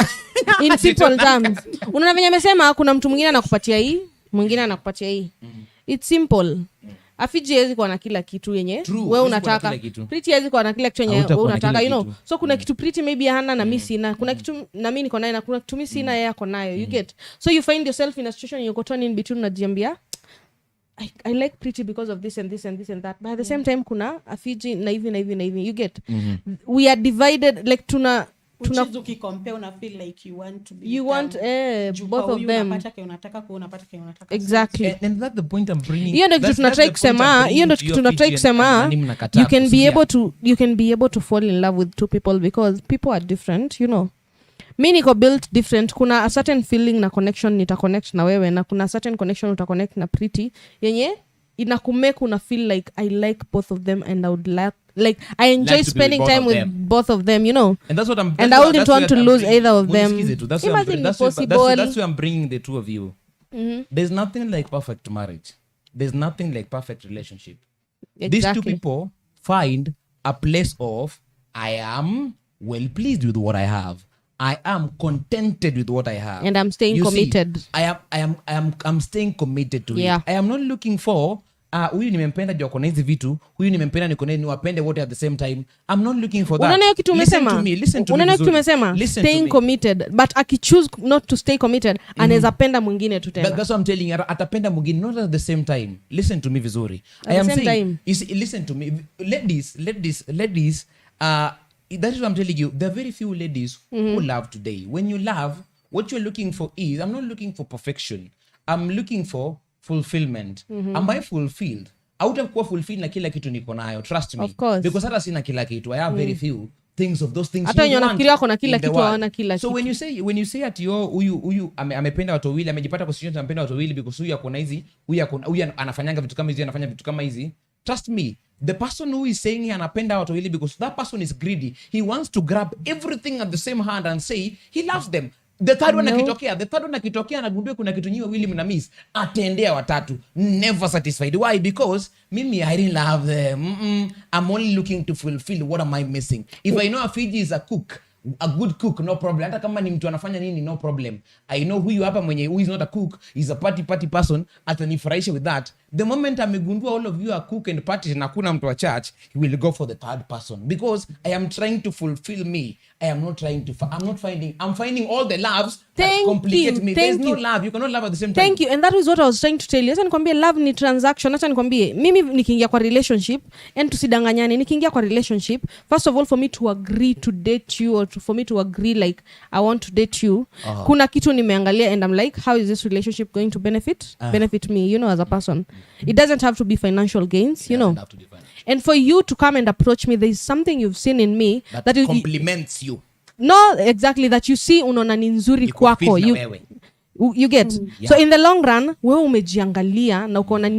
simple terms. Unaona venye amesema kuna mtu mwingine anakupatia hii, mwingine anakupatia hii. It's simple. Afigy hawezi kuwa na kila kitu yenye wewe unataka. Pritty hawezi kuwa na kila kitu yenye wewe unataka, you know. So kuna kitu Pritty maybe hana na mimi sina. Kuna kitu na mimi niko nayo na kuna kitu mimi sina yeye ako nayo. You get. So you find yourself in a situation you're caught in between, unajiambia I like Pritty because of this and this and this and that. But at the same time kuna Afigy na hivi na hivi na hivi. You get. We are divided like tuna compare una feel like you want to be both of them. Unataka Exactly. And that's the point I'm bringing. Hiyo ndio kitu tunatry kusema, hiyo ndio kitu tunatry kusema. You can be able to fall in love with two people because people are different, you know. Mi niko built different. Kuna a certain feeling na connection nitaconnect na wewe, na kuna certain connection utaconnect na Pritty yenye inakumake una feel like I like both of them and I would like I enjoy spending time with both of them, you know. And that's what I'm. And I wouldn't want to lose either of them. That's why I'm bringing the two of you. There's nothing like perfect marriage. There's nothing like perfect relationship. Exactly. These two people find a place of I am well pleased with what I have. I am contented with what I have. And I'm staying committed. I'm staying committed to it. Yeah. I am not looking for huyu nimempenda juu akona hizi vitu, huyu nimempenda nikone niwapende wote at the same time. I'm not looking for that. Unaona kitu umesema? Unaona kitu umesema? Staying committed. But akichoose not to stay committed, anaweza penda mwingine tu tena. That's what I'm telling you. Atapenda mwingine not at the same time. Listen to me vizuri. I am saying, listen to me. Ladies, that is what I'm telling you. There are very few ladies who love today. When you love, what you're looking for is, I'm not looking for perfection. I'm looking for fulfillment. Am I fulfilled? Hautakuwa fulfilled na kila kitu niko nayo. Trust me. Of course. Because hata sina kila kitu. I have very few things of those things. Hata wenye wanafikiria kuna kila kitu hawana kila kitu. So when you say at huyu amependa watu wawili, amejipata kwa situation amependa watu wawili because huyu akona hizi, huyu anafanyanga vitu kama hizi, anafanya vitu kama hizi. Trust me. The person who is saying he anapenda watu wawili because that person is greedy. He wants to grab everything at the same hand and say he loves them. The third one akitokea anagundua kuna kitu nyiwe wili mna miss, atendea watatu. Never satisfied. Why? Because mimi I didn't love them. I'm only looking to fulfill what am I missing. If I know Afigy is a cook, a good cook, no problem. Hata kama ni mtu anafanya nini, no problem. I know huyu hapa mwenye who is not a cook is a party person, atanifurahisha with that. The moment amegundua all of you are cook and party na kuna mtu wa church, he will go for the third person because I am trying to fulfill me. I'm finding all the loves that complicate me. There's no love. You cannot love at the same time. Thank you. And that is what I was trying to tell you. Acha nikwambie love ni transaction. Acha nikwambie mimi nikiingia kwa relationship, and tusidanganyane, nikiingia kwa relationship, first of all for me to agree to date you or for me to agree like I want to date you, kuna kitu nimeangalia and I'm like, how is this relationship going to benefit me, you know, as a person. It doesn't have to be financial gains, you know. And for you to come and approach me, there is something you've seen in me that compliments you. No, exactly, that you see unaona ni nzuri kwako. You get. Yeah. So in the long run, wewe umejiangalia na ukaona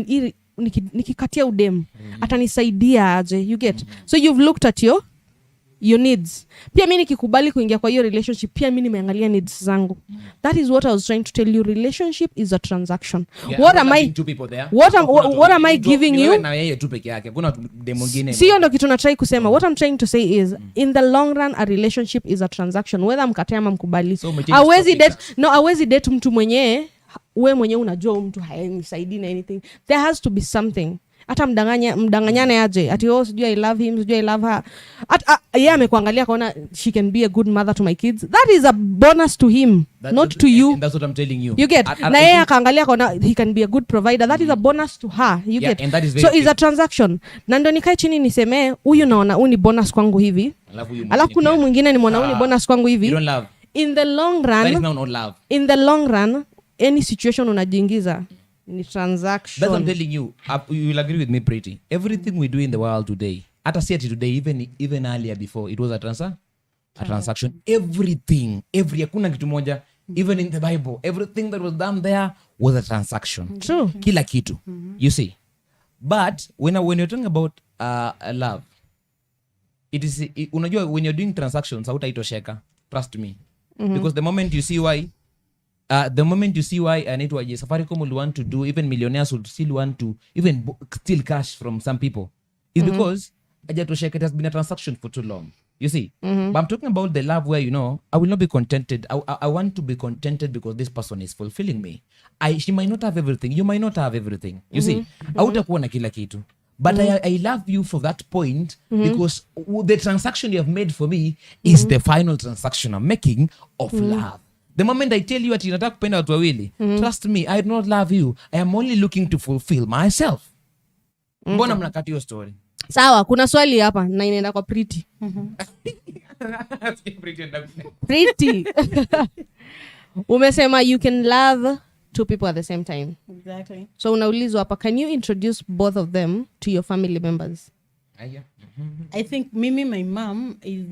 nikikatia udem atanisaidia aje. You get. So you've looked at your needs. Pia mimi nikikubali kuingia kwa hiyo relationship, pia mimi nimeangalia needs zangu. That is what I was trying to tell you. Relationship is a transaction. Yeah, what am I giving you? Na yeye tu peke yake. Kuna dem mwingine. Sio ndo kitu na try kusema. What I'm trying to say is in the long run a relationship is a transaction. Whether mkataa ama mkubali. So, hawezi date mtu mwenyewe wewe mwenyewe unajua mtu hainisaidii na anything. There has to be something. Hata mdanganyane aje ati sijui I love him, sijui I love her. Yeye amekuangalia kaona she can be a good mother to my kids. That is a bonus to him, not to you. And that's what I'm telling you. You get. Na yeye akaangalia kaona he can be a good provider. That is a bonus to her. You get. And that is very so it's a transaction. Na ndio nikae chini niseme huyu naona huyu ni bonus kwangu hivi. Alafu kuna huyu mwingine ni mwona huyu ni bonus kwangu hivi. You don't love. In the long run. That is now not love. In the long run, any situation unajiingiza ni transaction. That's what I'm telling you. You will agree with me, Pritty. Everything we do in the world today, hata si ati today, even earlier before, it was a transaction. Everything, hakuna kitu moja, even in the Bible, everything that was done there was a transaction. True. Kila kitu. You see. But when you're talking about love, it is unajua when you're doing transactions hautaitosheka. Trust me. Because the moment you see why the moment you see why anaitwa Safaricom will want to do, even millionaires will still want to even steal cash from some people, is because it has been a transaction for too long. You see, but I'm talking about the love where, I will not be contented. I want to be contented because this person is fulfilling me. She might not have everything. You might not have everything. You see, hautakuwa na kila kitu. But I love you for that point because the transaction you have made for me is the final transaction I'm making of love. The moment I tell you ati nataka kupenda watu wawili, trust me, I do not love you. I am only looking to fulfill myself. Mbona mnakata hiyo story? Sawa, kuna swali hapa na inaenda kwa Pritty. Pritty. Umesema you can love two people at the same time. Exactly. So unaulizwa hapa, can you introduce both of them to your family members? I think Mimi, my mom is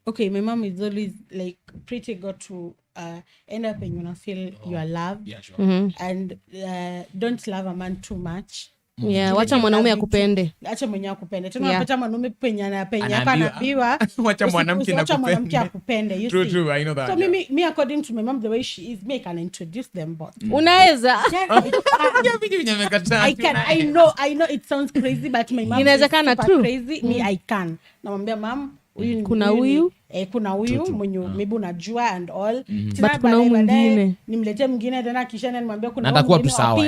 okay, my mom is always like pretty got to end up when you feel you are loved. Yeah, sure. And don't love a man too much. Yeah, wacha mwanaume akupende. Acha mwenye akupende. Tena unapata mwanaume hapa anaambiwa. Wacha mwanamke akupende. True, I know that. So me according to my mom, the way she is, me can introduce them both. Unaweza? I can. I know it sounds crazy, but my mom is super crazy. Me, I can. Namwambia mom, kuna huyu mwenye maybe unajua and all. But kuna mwingine. Nimletee mwingine tena kisha nimwambia kuna atakuwa tu sawa.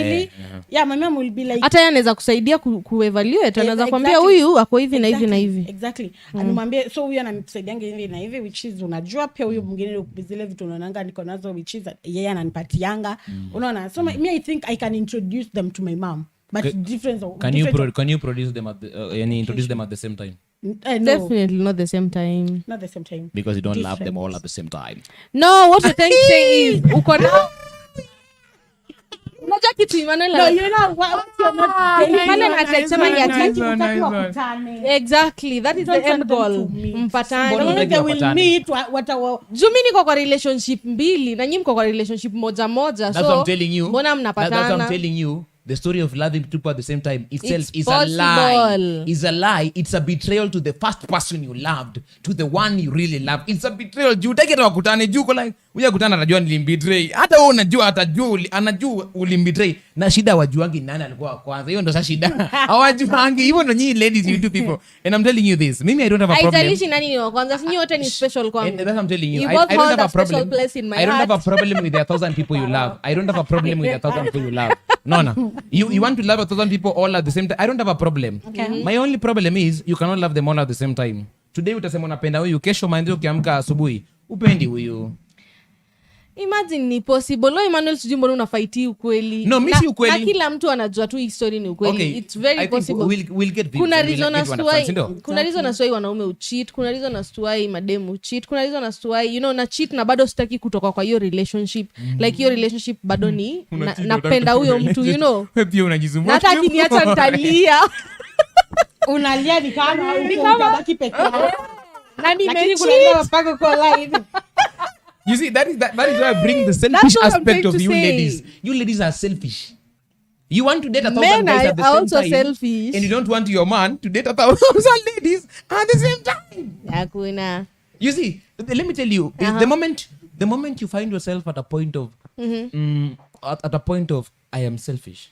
Yeah, my mom will be like, hata yeye anaweza kusaidia kuevaluate, anaweza kwambia huyu ako hivi na hivi na hivi. Exactly. Animwambia so huyu ananisaidianga hivi na hivi, which is unajua pia huyu mwingine zile vitu unaonanga niko nazo, which is yeye ananipatianga. Unaona? So me I think I can introduce them to my mom. But difference. Can you produce them at introduce them at the same time? No. Definitely not the same time. Not the same time. Because you don't love them all at the same time. No, what you're trying to say is uko na unajua kitu Emmanuel. No, you know what you're not Emmanuel anasema ni ati wakutane. Exactly, that is the end goal. Mpatane. They will meet Jumi niko kwa relationship mbili na nyinyi mko kwa relationship moja. That's So what I'm telling you. Mbona mnapatana? That's what I'm telling you. The story of loving two people at the same time itself It's is possible. a lie. It's a lie. It's a betrayal to the first person you loved, to the one you really loved. It's a betrayal. Juu take it wakutane juu kwa like uya kutana atajua nilimbetray. Hata wewe unajua atajua anajua ulimbetray. Na shida wajuangi nani alikuwa kwanza. Hiyo ndo sasa shida. Hawajuangi. Hivyo ndo nyinyi ladies you do people. And I'm telling you this. Mimi I don't have a problem. Haijalishi nani ni wa kwanza. Sinyi wote ni special kwangu. And that's what I'm telling you. You I both don't hold have a a problem. special place in my I don't have a heart. problem with the 1,000 people you love. I don't have a problem with the 1,000 people you love. No. You want to love 1,000 people all at the same time. I don't have a problem. Okay. My only problem is you cannot love them all at the same time. Today utasema unapenda huyu, kesho maendeleo ukiamka asubuhi upendi huyu. Imagine ni possible. Lo Emmanuel sijui mbona unafighti ukweli. No, mimi si ukweli. Na kila mtu anajua tu hii story ni ukweli. Okay, It's very possible. We'll get views. Kuna reason as to why. Kuna reason Exactly. as to why wanaume ucheat, kuna reason as to why mademu ucheat, kuna reason as to why na cheat na bado sitaki kutoka kwa hiyo relationship. Like hiyo relationship bado ni napenda huyo mtu, Wewe pia unajisumbua. Na hata akiniacha nitalia. unalia ni kama utabaki peke yako. Na Lakini kuna mpaka kwa live. You see, that is why I bring the selfish what I'm aspect trying of to you say. ladies. You ladies are selfish. You want to date 1,000 Men guys at the are same also time. selfish. And you don't want your man to date 1,000 ladies at the same time. Hakuna. You see, let me tell you, the moment you find yourself at a point of at a point of I am selfish,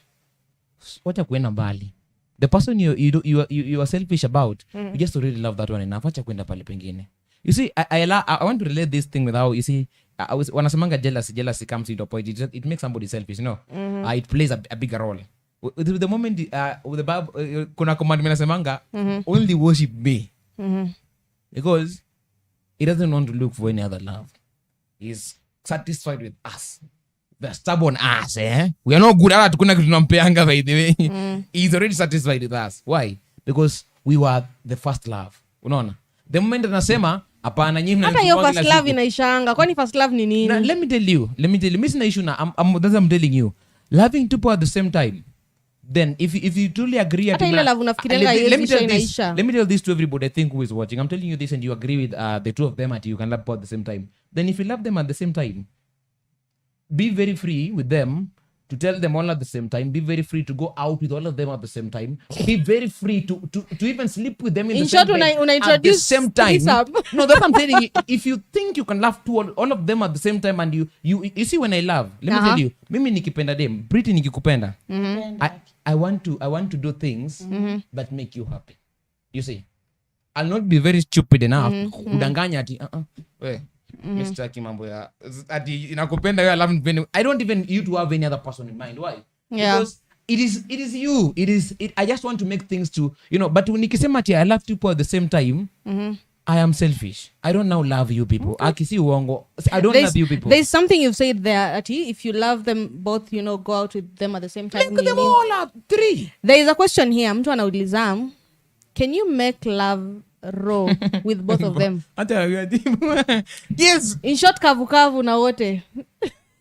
wacha kuenda mbali. The person you are selfish about, you just really love that one enough. Wacha kuenda pale pengine. You see, I want to relate this thing with how, you see, wanasemanga jealousy comes into a point. It makes somebody selfish, it plays a bigger role. With the moment, with the Bible, kuna commandment nasemanga, only worship me. Because he doesn't want to look for any other love. He's satisfied with us. The stubborn ass, we are not good at tukuna kitu tunampeanga by the way. He's already satisfied with us. Why? Because we were the first love. Unaona? The moment anasema hapana nyinyi hata hiyo first love inaishanga. Kwani first love ni nini? Now, let me tell you. Mimi sina issue na I'm telling you. Loving two people at the same time. Then if you truly agree hata ile love unafikirianga inaisha. Let me tell this to everybody I think who is watching. I'm telling you this and you agree with the two of them at you can love both at the same time. Then if you love them at the same time, be very free with them to tell them all at the same time. Be very free to go out with all of them at the same time. Be very free to even sleep with them in the short, same bed when I at the introduce same time. threesome. No, that's what I'm saying. If you think you can love to all of them at the same time, and you see, when I love, let me tell you, mimi nikipenda dem, Pritty nikikupenda, I want to do things that make you happy. You see, I'll not be very stupid enough kudanganya ati Mr. Kimambo ya ati inakupenda wewe alafu nipende. I don't even you to have any other person in mind. Why? Because it is you. I just want to make things to, but nikisema ati I love people at the same time, I am selfish. I don't now love you people. Akisi uongo. I don't love you people. There's something you've said there, Ati. If you love them both, go out with them at the same time. Link them all up. 3. There is a question here. Mtu anauliza, can you make love raw with both of them? Yes. In short, kavu na wote.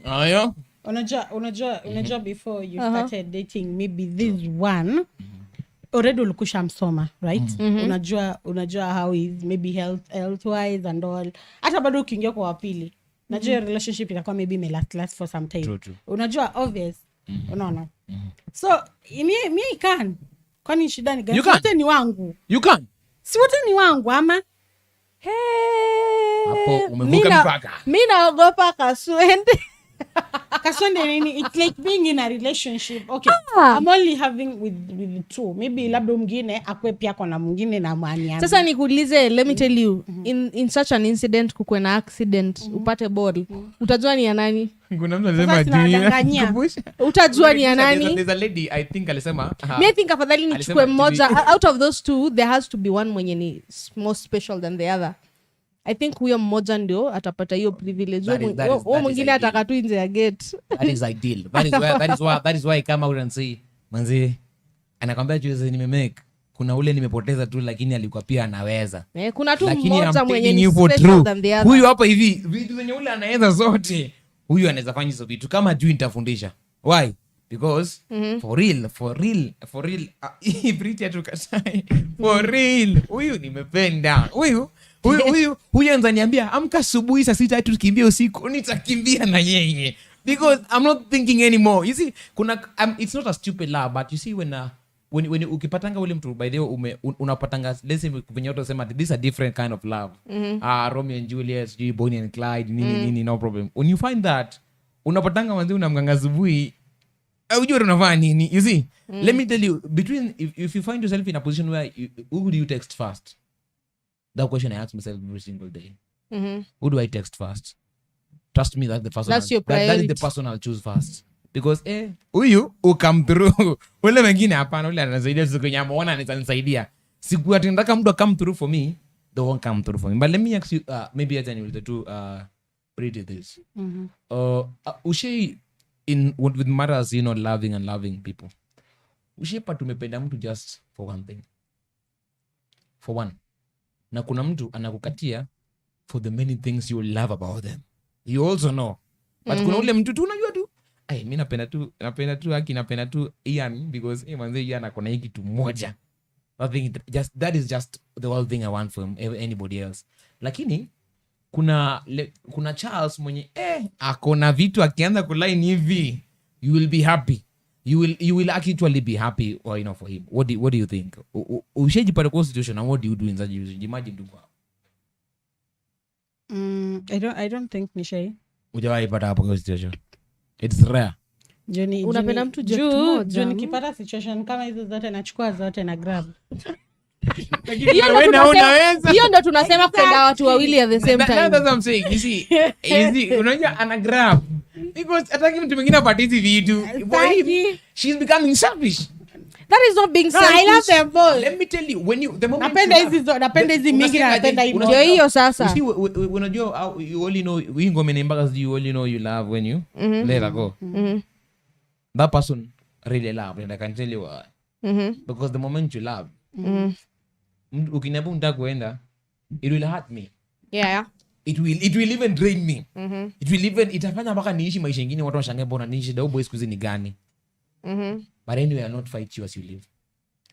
Ayo. Unajua before you started dating maybe this one already ulikusha msoma, right? Unajua how is maybe health wise and all. Hata bado ukiingia kwa wapili, najua relationship itakuwa maybe may last for some time. True. Unajua obvious. Unaona. So me can. Kwani shida ni gani? Wote ni wangu. You can. Si wote ni wangu ama? Hapo umevuka mpaka. Mimi naogopa kaswende. Kaswende nini? It's like being in a relationship. Okay. I'm only having with two. Maybe labda mwingine akwe pia kuna mwingine na mwaniana. Sasa nikuulize, let me tell you, in such an incident, kukwe na accident, upate ball, utajua ni ya nani? Kuna mtu anasema tunadanganya. Utajua ni ya nani? There's a lady I think alisema. I think afadhali nichukue mmoja. Out of those two, there has to be one mwenye ni more special than the other. I think huyo mmoja ndio atapata hiyo privilege. Huyo mwingine ataka tu nje ya gate. That is ideal. That is why I come out and say, manzi, anakwambia choice nimemake. Kuna ule nimepoteza tu lakini alikuwa pia anaweza. Kuna tu mmoja mwenye ni special true than the other. Huyu hapa hivi, vitu zenye ule anaweza zote. Huyu anaweza fanya hizo vitu kama juu nitafundisha. Why? Because for real Pritty atukatai. For real. Huyu nimependa. Huyu anza niambia amka asubuhi saa 6 tukimbie usiku, nitakimbia na yeye because I'm not thinking anymore. You see, it's not a stupid love, but you see when ukipatanga ule mtu, by the way unapatanga, let's say venye watu wasema this is a different kind of love. Romeo and Juliet, Bonnie and Clyde, nini, no problem. When you find that unapatanga manzi unamganga asubuhi, unajua unafanya nini? You see, let me tell you, between if you find yourself in a position where who do you text first? That question I ask myself every single day. Who do I text first? Trust me, that's the person. That's your priority. That is the person I'll choose first. Because huyu come through. Ule wengine hapana, ule anasaidia siku nyama, ona ananisaidia. Siku atendaka mtu come through for me, they won't come through for me. But let me ask you, maybe as will the two Pritty this. Ushe with matters, loving and loving people. Ushe pa tumependa mtu just for one thing. For one. Na kuna mtu anakukatia for the many things you love about them. You also know. But kuna ule mtu tu unajua tu, mimi napenda tu Ian because manze Ian akona hiki tu moja. That is just the whole thing I want from anybody else. Lakini kuna Charles mwenye akona vitu akianza kuline hivi, you will be happy. You will actually be happy for him. What do you think? Ushajipata kwa situation and what do you do in such a situation? Imagine do. I don't think Vishyy. Ujawahi pata hapo kwa situation. It's rare. Unapenda mtu moja. Nikipata situation kama hizo zote nachukua zote na grab. Hiyo ndo tunasema kupenda watu wawili at the same time. That's what I'm saying. You see, unajua ana grab. Because ataki mtu mwingine apate hizi vitu. She's becoming selfish. That is not being selfish. I love them both. Let me tell you, the moment napenda hizi mingi na napenda hizo. Ndio hiyo sasa. See, unajua you only know we ngome nembaka you only know you love when you let her go. That person really love, and I can tell you why. Because the moment you love, ukiniambia unataka kuenda, it will hurt me. Yeah. It will even drain me. Itafanya mpaka niishi maisha mengine watu washangae mbona niishi da boys kuzi ni gani. But anyway, I'll not fight you as you live.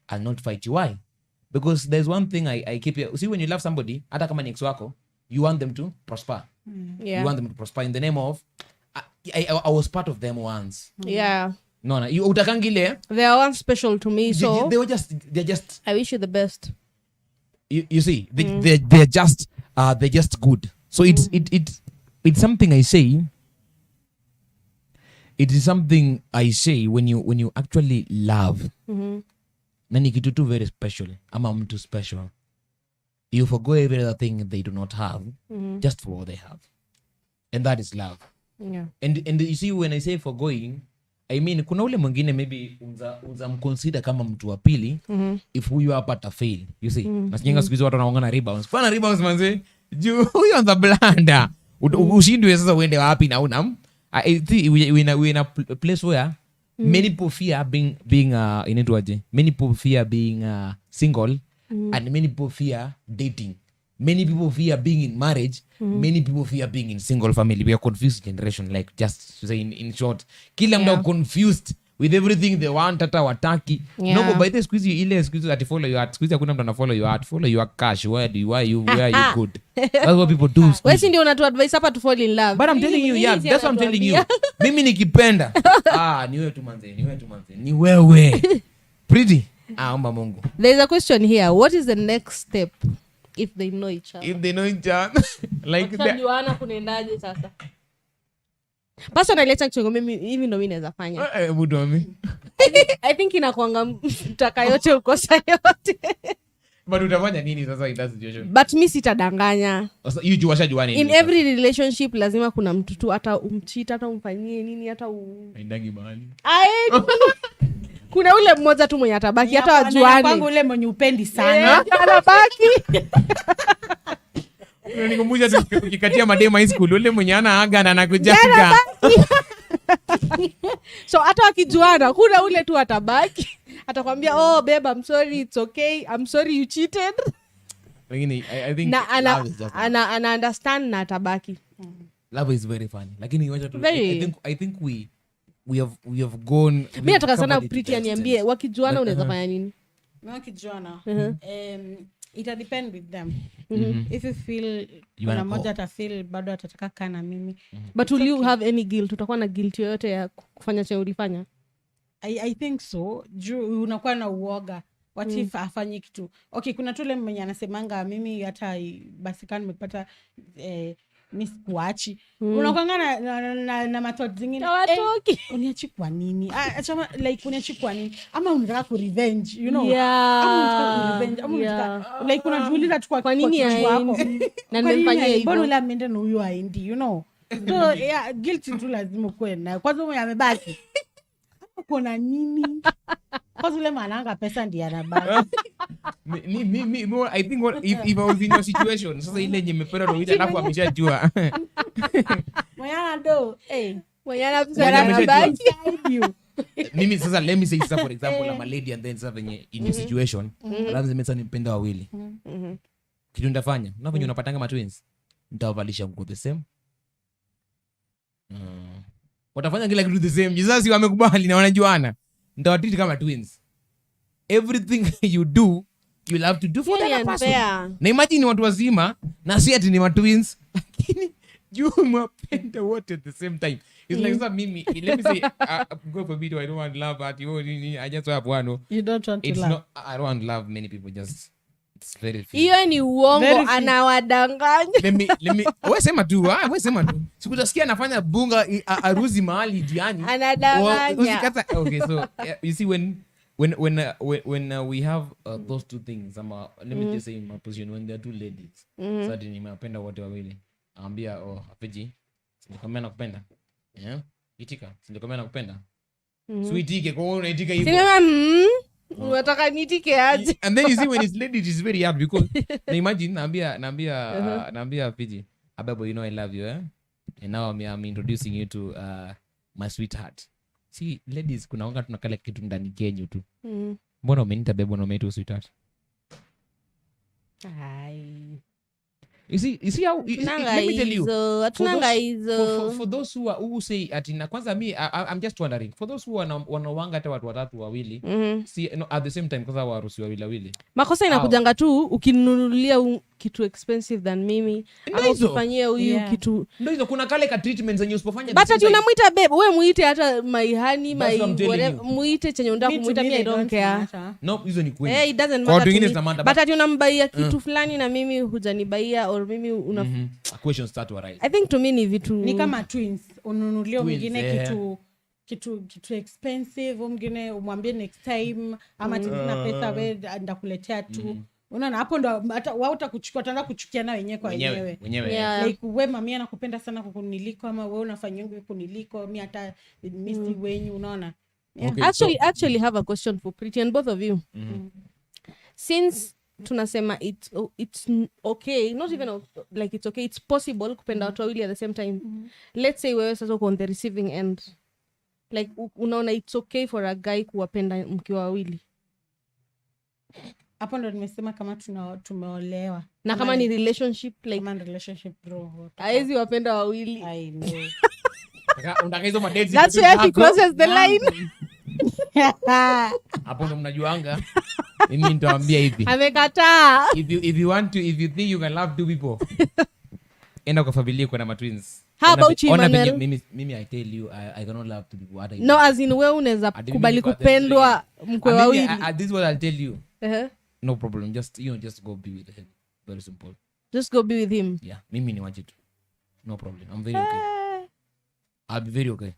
I'll not fight you. Why? Because there's one thing I keep here. See, when you love somebody, hata kama ni ex wako, you want them to prosper. Yeah. You want them to prosper in the name of I was part of them once. Yeah. No, you utakangile. They are one special to me, so they're just. I wish you the best. You see, they're just good. So it's something I say. It is something I say when you actually love. Nani kitu tu very special. Ama mtu special. You forgo every other thing they do not have, just for what they have, and that is love. Yeah. And you see, when I say forgoing, I mean kuna ule mwingine maybe unza mconsider kama mtu wa pili if huyu hapa ta fail. You see, nasijenga siku hizo watu wanaongana rebounds. Pana rebounds manze. Juu huyu on the blunder. Ushindwe sasa uende wapi na unam. I think we in a place where many people fear being many people fear being single, and many people fear dating. Many people fear being in marriage. Many people fear being in single family. We are confused generation, like just to say in short. Kila mtu confused with everything they want, hata wataki. No, by the squeeze ile squeeze that follow your heart. Squeeze hakuna mtu ana follow your heart. Follow your cash. Where are you good? That's what people do. Wewe si ndio unatu advise hapa to fall in love. But I'm telling you, yeah, that's what I'm telling you. Mimi nikipenda. Ni wewe tu manze. Ni wewe. Pretty. Omba Mungu. There's a question here. What is the next step if they know each other? If they know each other. Like that. Juana kunaendaje sasa? Personally, let's actually mimi hivi ndo mimi naweza fanya. I think inakuanga mtaka yote ukosa yote. But utafanya nini sasa in that situation? But mimi sitadanganya. Sasa you juwasha nini? In every relationship lazima kuna mtu tu hata umcheat hata umfanyie nini hata Haindangi mahali. Kuna ule mmoja tu mwenye atabaki hata wajuane. Kwangu ule mwenye upendi sana. Anabaki. Unanikumbusha tu ukikatia madema high school ule mwenye ana aga na anakujaga. So hata wakijuana kuna ule tu atabaki. Atakwambia babe, I'm sorry, it's okay. I'm sorry you cheated. Lakini I think ana understand na atabaki. Love is very funny. Lakini I think we have gone. Mimi nataka sana Pritty aniambie wakijuana unaweza fanya nini? Wakijuana. It depend with them. If you feel kuna moja ata feel bado atataka kana mimi. But will you have any guilt? Utakuwa na guilt yoyote ya kufanya cha ulifanya? I think so. Juu unakuwa na uoga. What if afanye kitu? Okay, kuna tule mwenye anasemanga mimi hata basi kama nimepata miss kuachi. Unakuanga na mathoughts zingine. Uniachi kwa nini? Achama like uniachi kwa nini? Ama unataka ku revenge, you know? Ama unataka ku revenge. Ama unataka like unajiuliza tu kwa nini yako. Na nimefanyia hivyo. Mbona ule ameenda na huyo aendi, you know? So yeah, guilt tu lazima kuwe nayo. Kwanza mwenye amebaki. Kuna nini? Kwanza ule mananga pesa ndiye anabaki. I think if I was in your situation, sasa ile yenye mependa ndo ile alafu ameshajua. Moyana do, Moyana anabaki. Mimi sasa let me say sasa for example I'm a lady and then sasa venye in your situation, alafu zemesa nipenda wawili. Kitu ndafanya, unafanya unapatanga ma twins. Nitawavalisha nguo the same. Watafanya kila kitu the same. Jesus wamekubali na wanajuana. Nitawatreat kama twins. Everything you do, you'll have to do for that person. Na imagine watu wazima na si ati ni ma twins. Lakini you mwapenda wote at the same time. It's like so mimi, let me say go for video, I don't want love at you. I just have one. You don't want to it's love. Not, I don't want love many people just it's very few. Hiyo ni uongo anawadanganya. Let me wewe sema tu, sikutasikia anafanya bunga aruzi mahali diani. Anadanganya. Okay, so you see when we have those two things, let me just say in my position, when there are two ladies, sasa nimependa wote wawili. Ambia Afigy, sinikwambia nakupenda. Yeah? Itika, sinikwambia nakupenda. Sweetike, kwa hiyo unaitika hivyo. Unataka nitike aje? And then you see when it's lady it is very hard because imagine naambia Afigy, Ababo, you know I love you, and now I'm introducing you to my sweetheart. See ladies kuna wanga tunakala kitu ndani kenyu tu. Mbona umeniita bebo na umeita sweetheart? You see how let me tell you. For those who say atina kwanza me I'm just wondering for those who wanawanga hata watu watatu wawili see at the same time kwanza waruhusi wawili. Makosa inakujanga tu ukinunulia kitu expensive than mimi Ndio ama hizo. usifanyie huyu kitu. Ndio hizo kuna kale ka treatment zenye usipofanya. But ati unamuita babe, wewe muite hata my honey, That's my what I'm telling whatever, you. muite chenye unataka kumuita, me I don't care. No, hizo ni kweli. It doesn't Kwa watu matter to wengine me. zinamata, But ati unambaia kitu fulani na mimi hujanibaia or mimi una Questions start to arise. I think to me ni vitu Ni kama twins, ununulie mwingine yeah. kitu expensive, mwingine umwambie next time ama na pesa wewe ndakuletea tu. Unaona hapo ndo hata wao utakuchukua tanda kuchukia na wenyewe kwa wenyewe. Yeah. Like wewe mami anakupenda sana kukuniliko ama wewe unafanya ngwe kuniliko, mimi hata misi wenyu, unaona. Yeah. Okay, actually have a question for Pritty and both of you. Since tunasema it's okay, not even like it's okay, it's possible kupenda watu wawili at the same time. Let's say wewe sasa uko on the receiving end, like unaona it's okay for a guy kuwapenda mkiwa wawili. Hapo ndo nimesema kama tumeolewa Na kama ni relationship, like kama relationship bro, haezi wapenda wawili. I know. Unataka hizo madate. That's where he crosses the line. Hapo ndo mnajuanga. Mimi nitawaambia hivi. Amekataa. If you think you can love two people, enda kwa familia kuna ma twins. How about you, Emmanuel? Mimi I tell you I cannot love two people. No, as in wewe unaweza kubali kupendwa mkwe wawili. This is what I'll tell you. No problem. Just go be with him. Very simple. Just go be with him. Yeah, mimi ni waje tu. No problem. I'm very okay. I'll be very okay.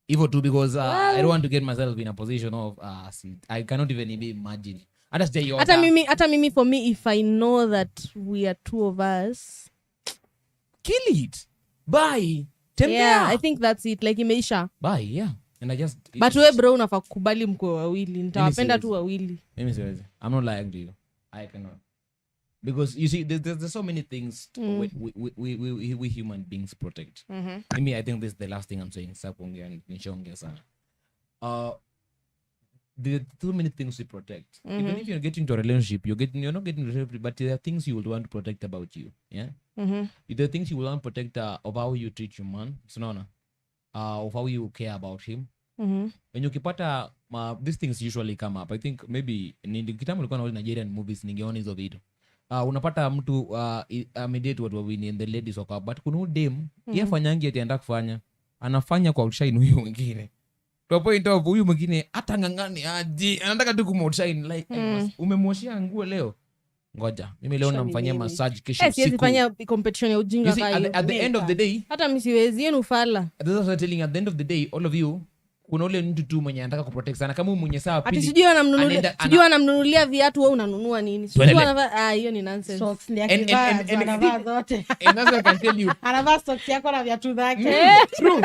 Even too, because I don't want to get myself in a position of I cannot even imagine. I just tell you. Hata mimi for me, if I know that we are two of us, kill it. Bye. Yeah, I think that's it. Like imeisha. Bye, yeah. And I just. But we bro unafaa kukubali mkwe wawili. Nitawapenda tu wawili. Mimi siwezi. I'm not lying to you. I cannot. Because you see, there's so many things we human beings protect. I think this is the last thing I'm saying. There are too many things we protect. Even if you're getting into a relationship, you're not getting into a relationship, but there are things you will want to protect about you. Yeah. There are things you will want to protect of how you treat your man. Of how you care about him. When you ukipata these things usually come up. I think maybe kitambo nilikuwa naona Nigerian movies ningeona hizo vitu. Unapata mtu amedate watu wawili and the ladies wako, but kuna dem yeye fanyangi atienda kufanya anafanya kwa outshine huyu mwingine. To point of huyu mwingine hata ngangani aje anataka tu kumoutshine like umemwoshia nguo leo, ngoja mimi leo namfanyia massage kesho siku. Siwezi fanya competition ya ujinga kama at the end of the day, hata mimi siwezi yenu fala. That's what I'm telling you, at the end of the day all of you kuna ule mtu tu mwenye anataka kuprotect sana kama mwenye sawa pili. Ati sijui anamnunulia viatu wewe unanunua nini? Sijui anavaa hiyo ni nonsense. Socks ni anavaa zote. And that's what I can tell you. Anavaa socks yako na viatu zake. True.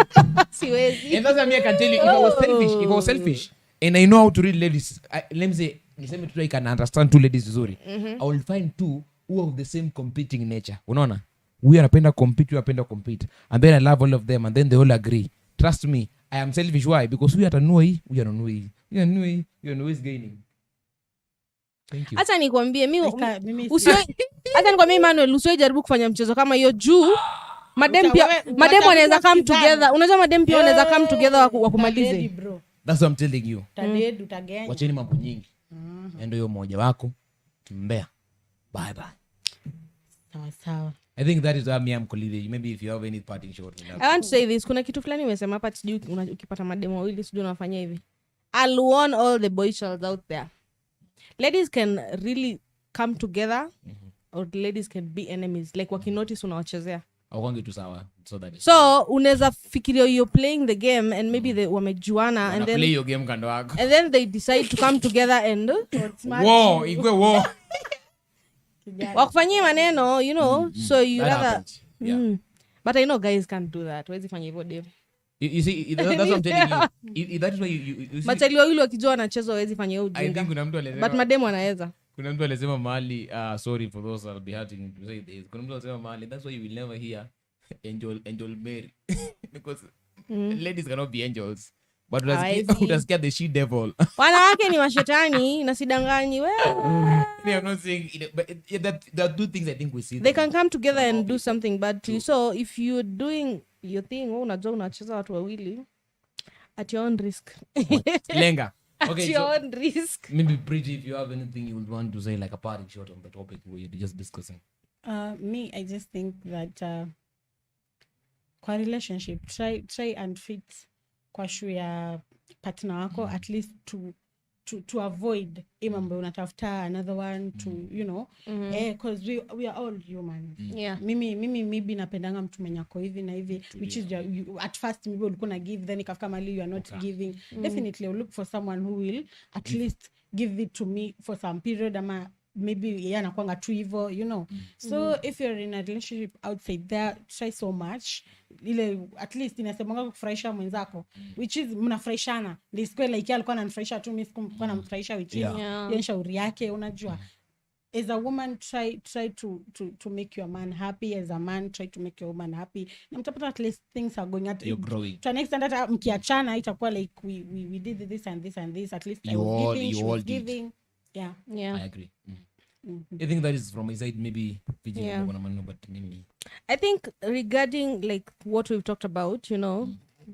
Siwezi. And that's what I can tell you. If I was selfish and I know how to read ladies, let me say niseme tu I can understand two ladies vizuri. I will find two who have the same competing nature. Unaona? We anapenda compete, we anapenda compete. And then I love all of them and then they all agree. Trust me. I am selfish. Why? Because we atanua hii, we atanua hii. We atanua hii, you are always gaining. Thank you. Acha nikwambie acha nikwambie Emmanuel, usiwe jaribu kufanya mchezo kama hiyo juu. Madem wanaweza come together. Unajua madem pia wanaweza come together wakumalize. That's what I'm telling you. Utagenya. Wacheni mambo nyingi. Ndio hiyo mmoja wako. Mbea. Bye bye. Sawa. I think that is why I'm calling you. Maybe if you have any parting shot. I want to say this. Kuna kitu fulani umesema hapa sijui ukipata mademo wawili sijui unafanya hivi. I'll warn all the boy childs out there. Ladies can really come together or ladies can be enemies. Like wakinotice unawachezea. Awange tu sawa. So unaweza fikiria you're playing the game and maybe they wamejuana and then play your game kando wako. And then they decide to come together and war, igwe war. Wakufanyia maneno, you know, so you rather but I know guys can't do that. Wezi fanya hivyo dem. You see, that's what I'm telling you. That is why you see. But tell you wakijua wanacheza wezi fanya hiyo ujinga. I think kuna mtu alisema. But madem wanaweza. Kuna mtu alisema mahali, sorry for those that will be hurting to say this. Kuna mtu alisema mahali, that's why you will never hear angel Mary. Because ladies cannot be angels. But utasikia the she devil. Wanawake ni mashetani na sidanganyi wewe. I'm not saying but there are two things I think we see. They can come together and do something bad to you. So if you're doing your thing, unajua unacheza watu wawili at your own risk. Lenga. At your own risk. Maybe Pritty, if you have anything you would want to say, like a parting shot on the topic we're just discussing. Me, I just think that kwa relationship, try and fit kwa shoe ya partner wako, at least to avoid mambo unatafuta another one to because we are all human. Mimi maybe napendanga mtu mwenye ako hivi na hivi, which is at first maybe ulikuwa na give, then ikafika mali you are not giving. Definitely I'll look for someone who will at least give it to me for some period, ama maybe yeye anakuanga tu hivyo, so if you're in a relationship outside there, try so much ile at least inasemanga kufurahisha mwenzako, which is mnafurahishana. This way like alikuwa ananifurahisha tu, mimi sikuwa namfurahisha, which is hiyo shauri yake, unajua. As a woman, try to make your man happy. As a man, try to make your woman happy. Na mtapata at least things are going at you're growing. To an extent that mkiachana itakuwa like we did this and this and this, at least I was giving, she was giving. Yeah. I agree. I think that is from my side, maybe but maybe I think regarding like what we've talked about,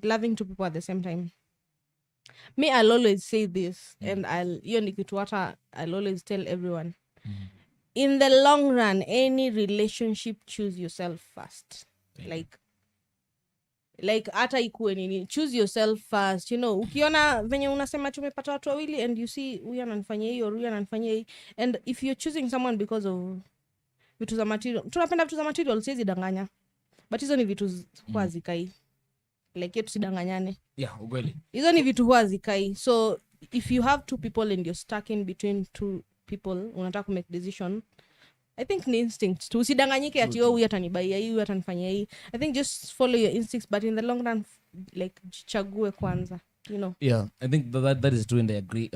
loving two people at the same time. Me, I'll always say this, and I'll always tell everyone. In the long run, any relationship, choose yourself first. Like hata ikuwe nini, choose yourself first. Ukiona venye unasema tumepata watu wawili and you see huyu ananifanyia hii or huyu ananifanyia hii, and if you're choosing someone because of vitu za material, tunapenda vitu za material, siwezi danganya, but hizo ni vitu huwa zikai, like yetu sidanganyane. Ukweli hizo ni vitu huwa zikai. So if you have two people and you're stuck in between two people, unataka ku make decision, I think ni instinct tu, usidanganyike ati huyu atanibaia hii, huyu atanifanyia hii. I think just follow your instincts, but in the long run like chague kwanza, I think that is true, and I agree.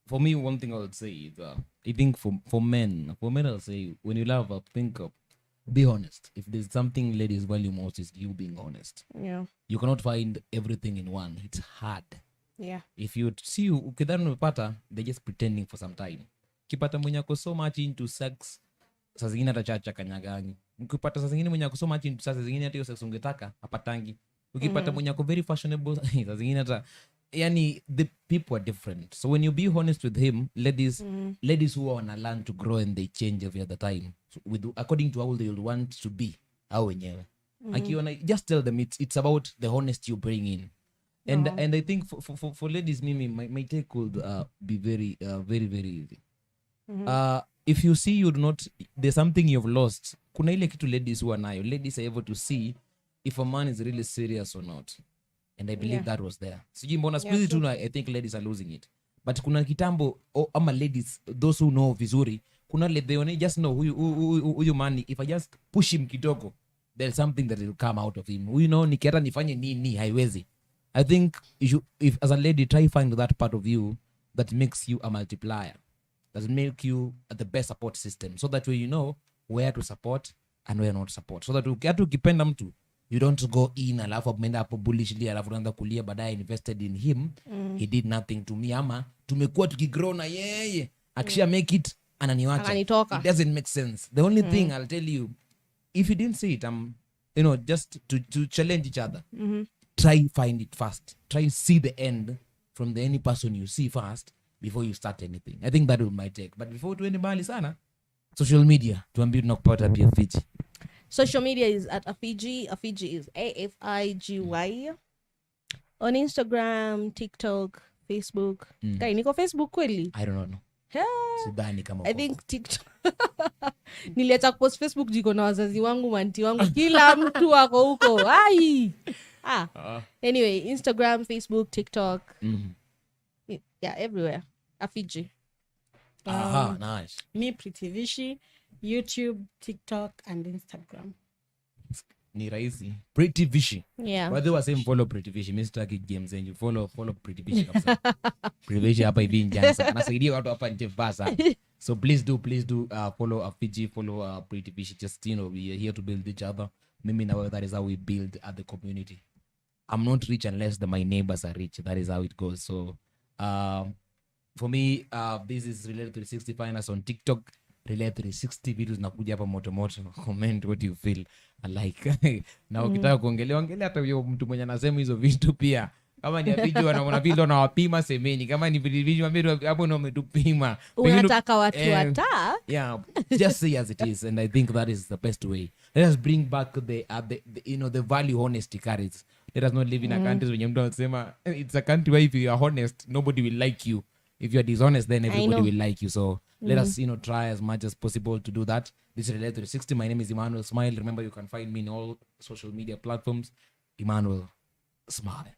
For me, one thing I would say is I think for men I'll say, when you love, think of, be honest. If there's something ladies value most, is you being honest. You cannot find everything in one. It's hard. If you see ukidhani umepata, they're just pretending for some time. Kipata mwenye ako so much into sex, saa zingine atachacha kanyagani. Ukipata saa zingine mwenye ako so much into sex, saa zingine hata hiyo sex ungetaka hapatangi. Ukipata mwenye ako very fashionable, saa zingine hata the people are different. So when you be honest with him, ladies who wanna learn to grow and they change every other time, so according to how they will want to be, au wenyewe. Akiona, just tell them it's about the honesty you bring in. And I think for ladies, mimi my take would be very very very easy. If you see there's something you've lost, kuna ile kitu ladies huwa nayo. Ladies are able to see if a man is really serious or not, and I believe that was there. Sijui mbona squeeze tu, I think ladies are losing it, but kuna kitambo ama ladies, those who know vizuri, kuna they only just know huyu man, if I just push him kidogo, there's something that will come out of him. Nikiata nifanye nini haiwezi. I think if as a lady, try find that part of you that makes you a multiplier, that make you the best support system, so that way you know where to support and where not support, so that ukipenda mtu, you don't go in alafu umeenda hapo bullishly alafu unaanza kulia baadaye invested in him. He did nothing to me, ama tumekuwa tukigrow na yeye akisha make it ananiwacha. It doesn't make sense. The only thing I'll tell you, if you didn't see it, just to challenge each other, try find it first. Try see the end from the any person you see first before you start anything. I think that will my take. But before tuende mbali sana, social media, tuambie tunakupata pia Afigy. Social media is at Afigy. Afigy is AFIGY. On Instagram, TikTok, Facebook. Kai, niko Facebook kweli? I don't know. Sidhani kama I think TikTok. Niliacha post Facebook jiko na wazazi wangu, manti wangu, kila mtu wako huko. Anyway, Instagram, Facebook, TikTok. Yeah, everywhere. Afigy. Nice. Me, Pritty Vishyy, YouTube, TikTok, and Instagram. Ni rahisi. Pritty Vishyy. Yeah. Whether was same follow Pritty Vishyy, Mr. Kick Games, and you follow Pritty Vishyy kabisa. Pritty Vishyy hapa hivi njanza. Anasaidia watu hapa nje basa. So please do follow Afigy, follow Pritty Vishyy. Just we are here to build each other. Mimi na wewe, that is how we build at the community. I'm not rich unless my neighbors are rich. That is how it goes. So for me, this is Relay 360. Find us on TikTok, Relay 360. Videos nakuja hapa moto. Comment what you feel like. Na ukitaka kuongelea hata huyo mtu mwenye anasema hizo vitu pia, kama ni Afigy wanaona vile wanawapima semeni, kama ni Pritty wambie hapo ndio umetupima. Unataka watu Yeah, just say as it is, and I think that is the best way. Let us bring back the the value honesty carries. Let us not live in a country when mtu anasema it's a country where if you are honest nobody will like you, if you are dishonest then everybody will like you. So let us try as much as possible to do that. This is Related 360. My name is Emmanuel Smile. Remember, you can find me in all social media platforms. Emmanuel Smile.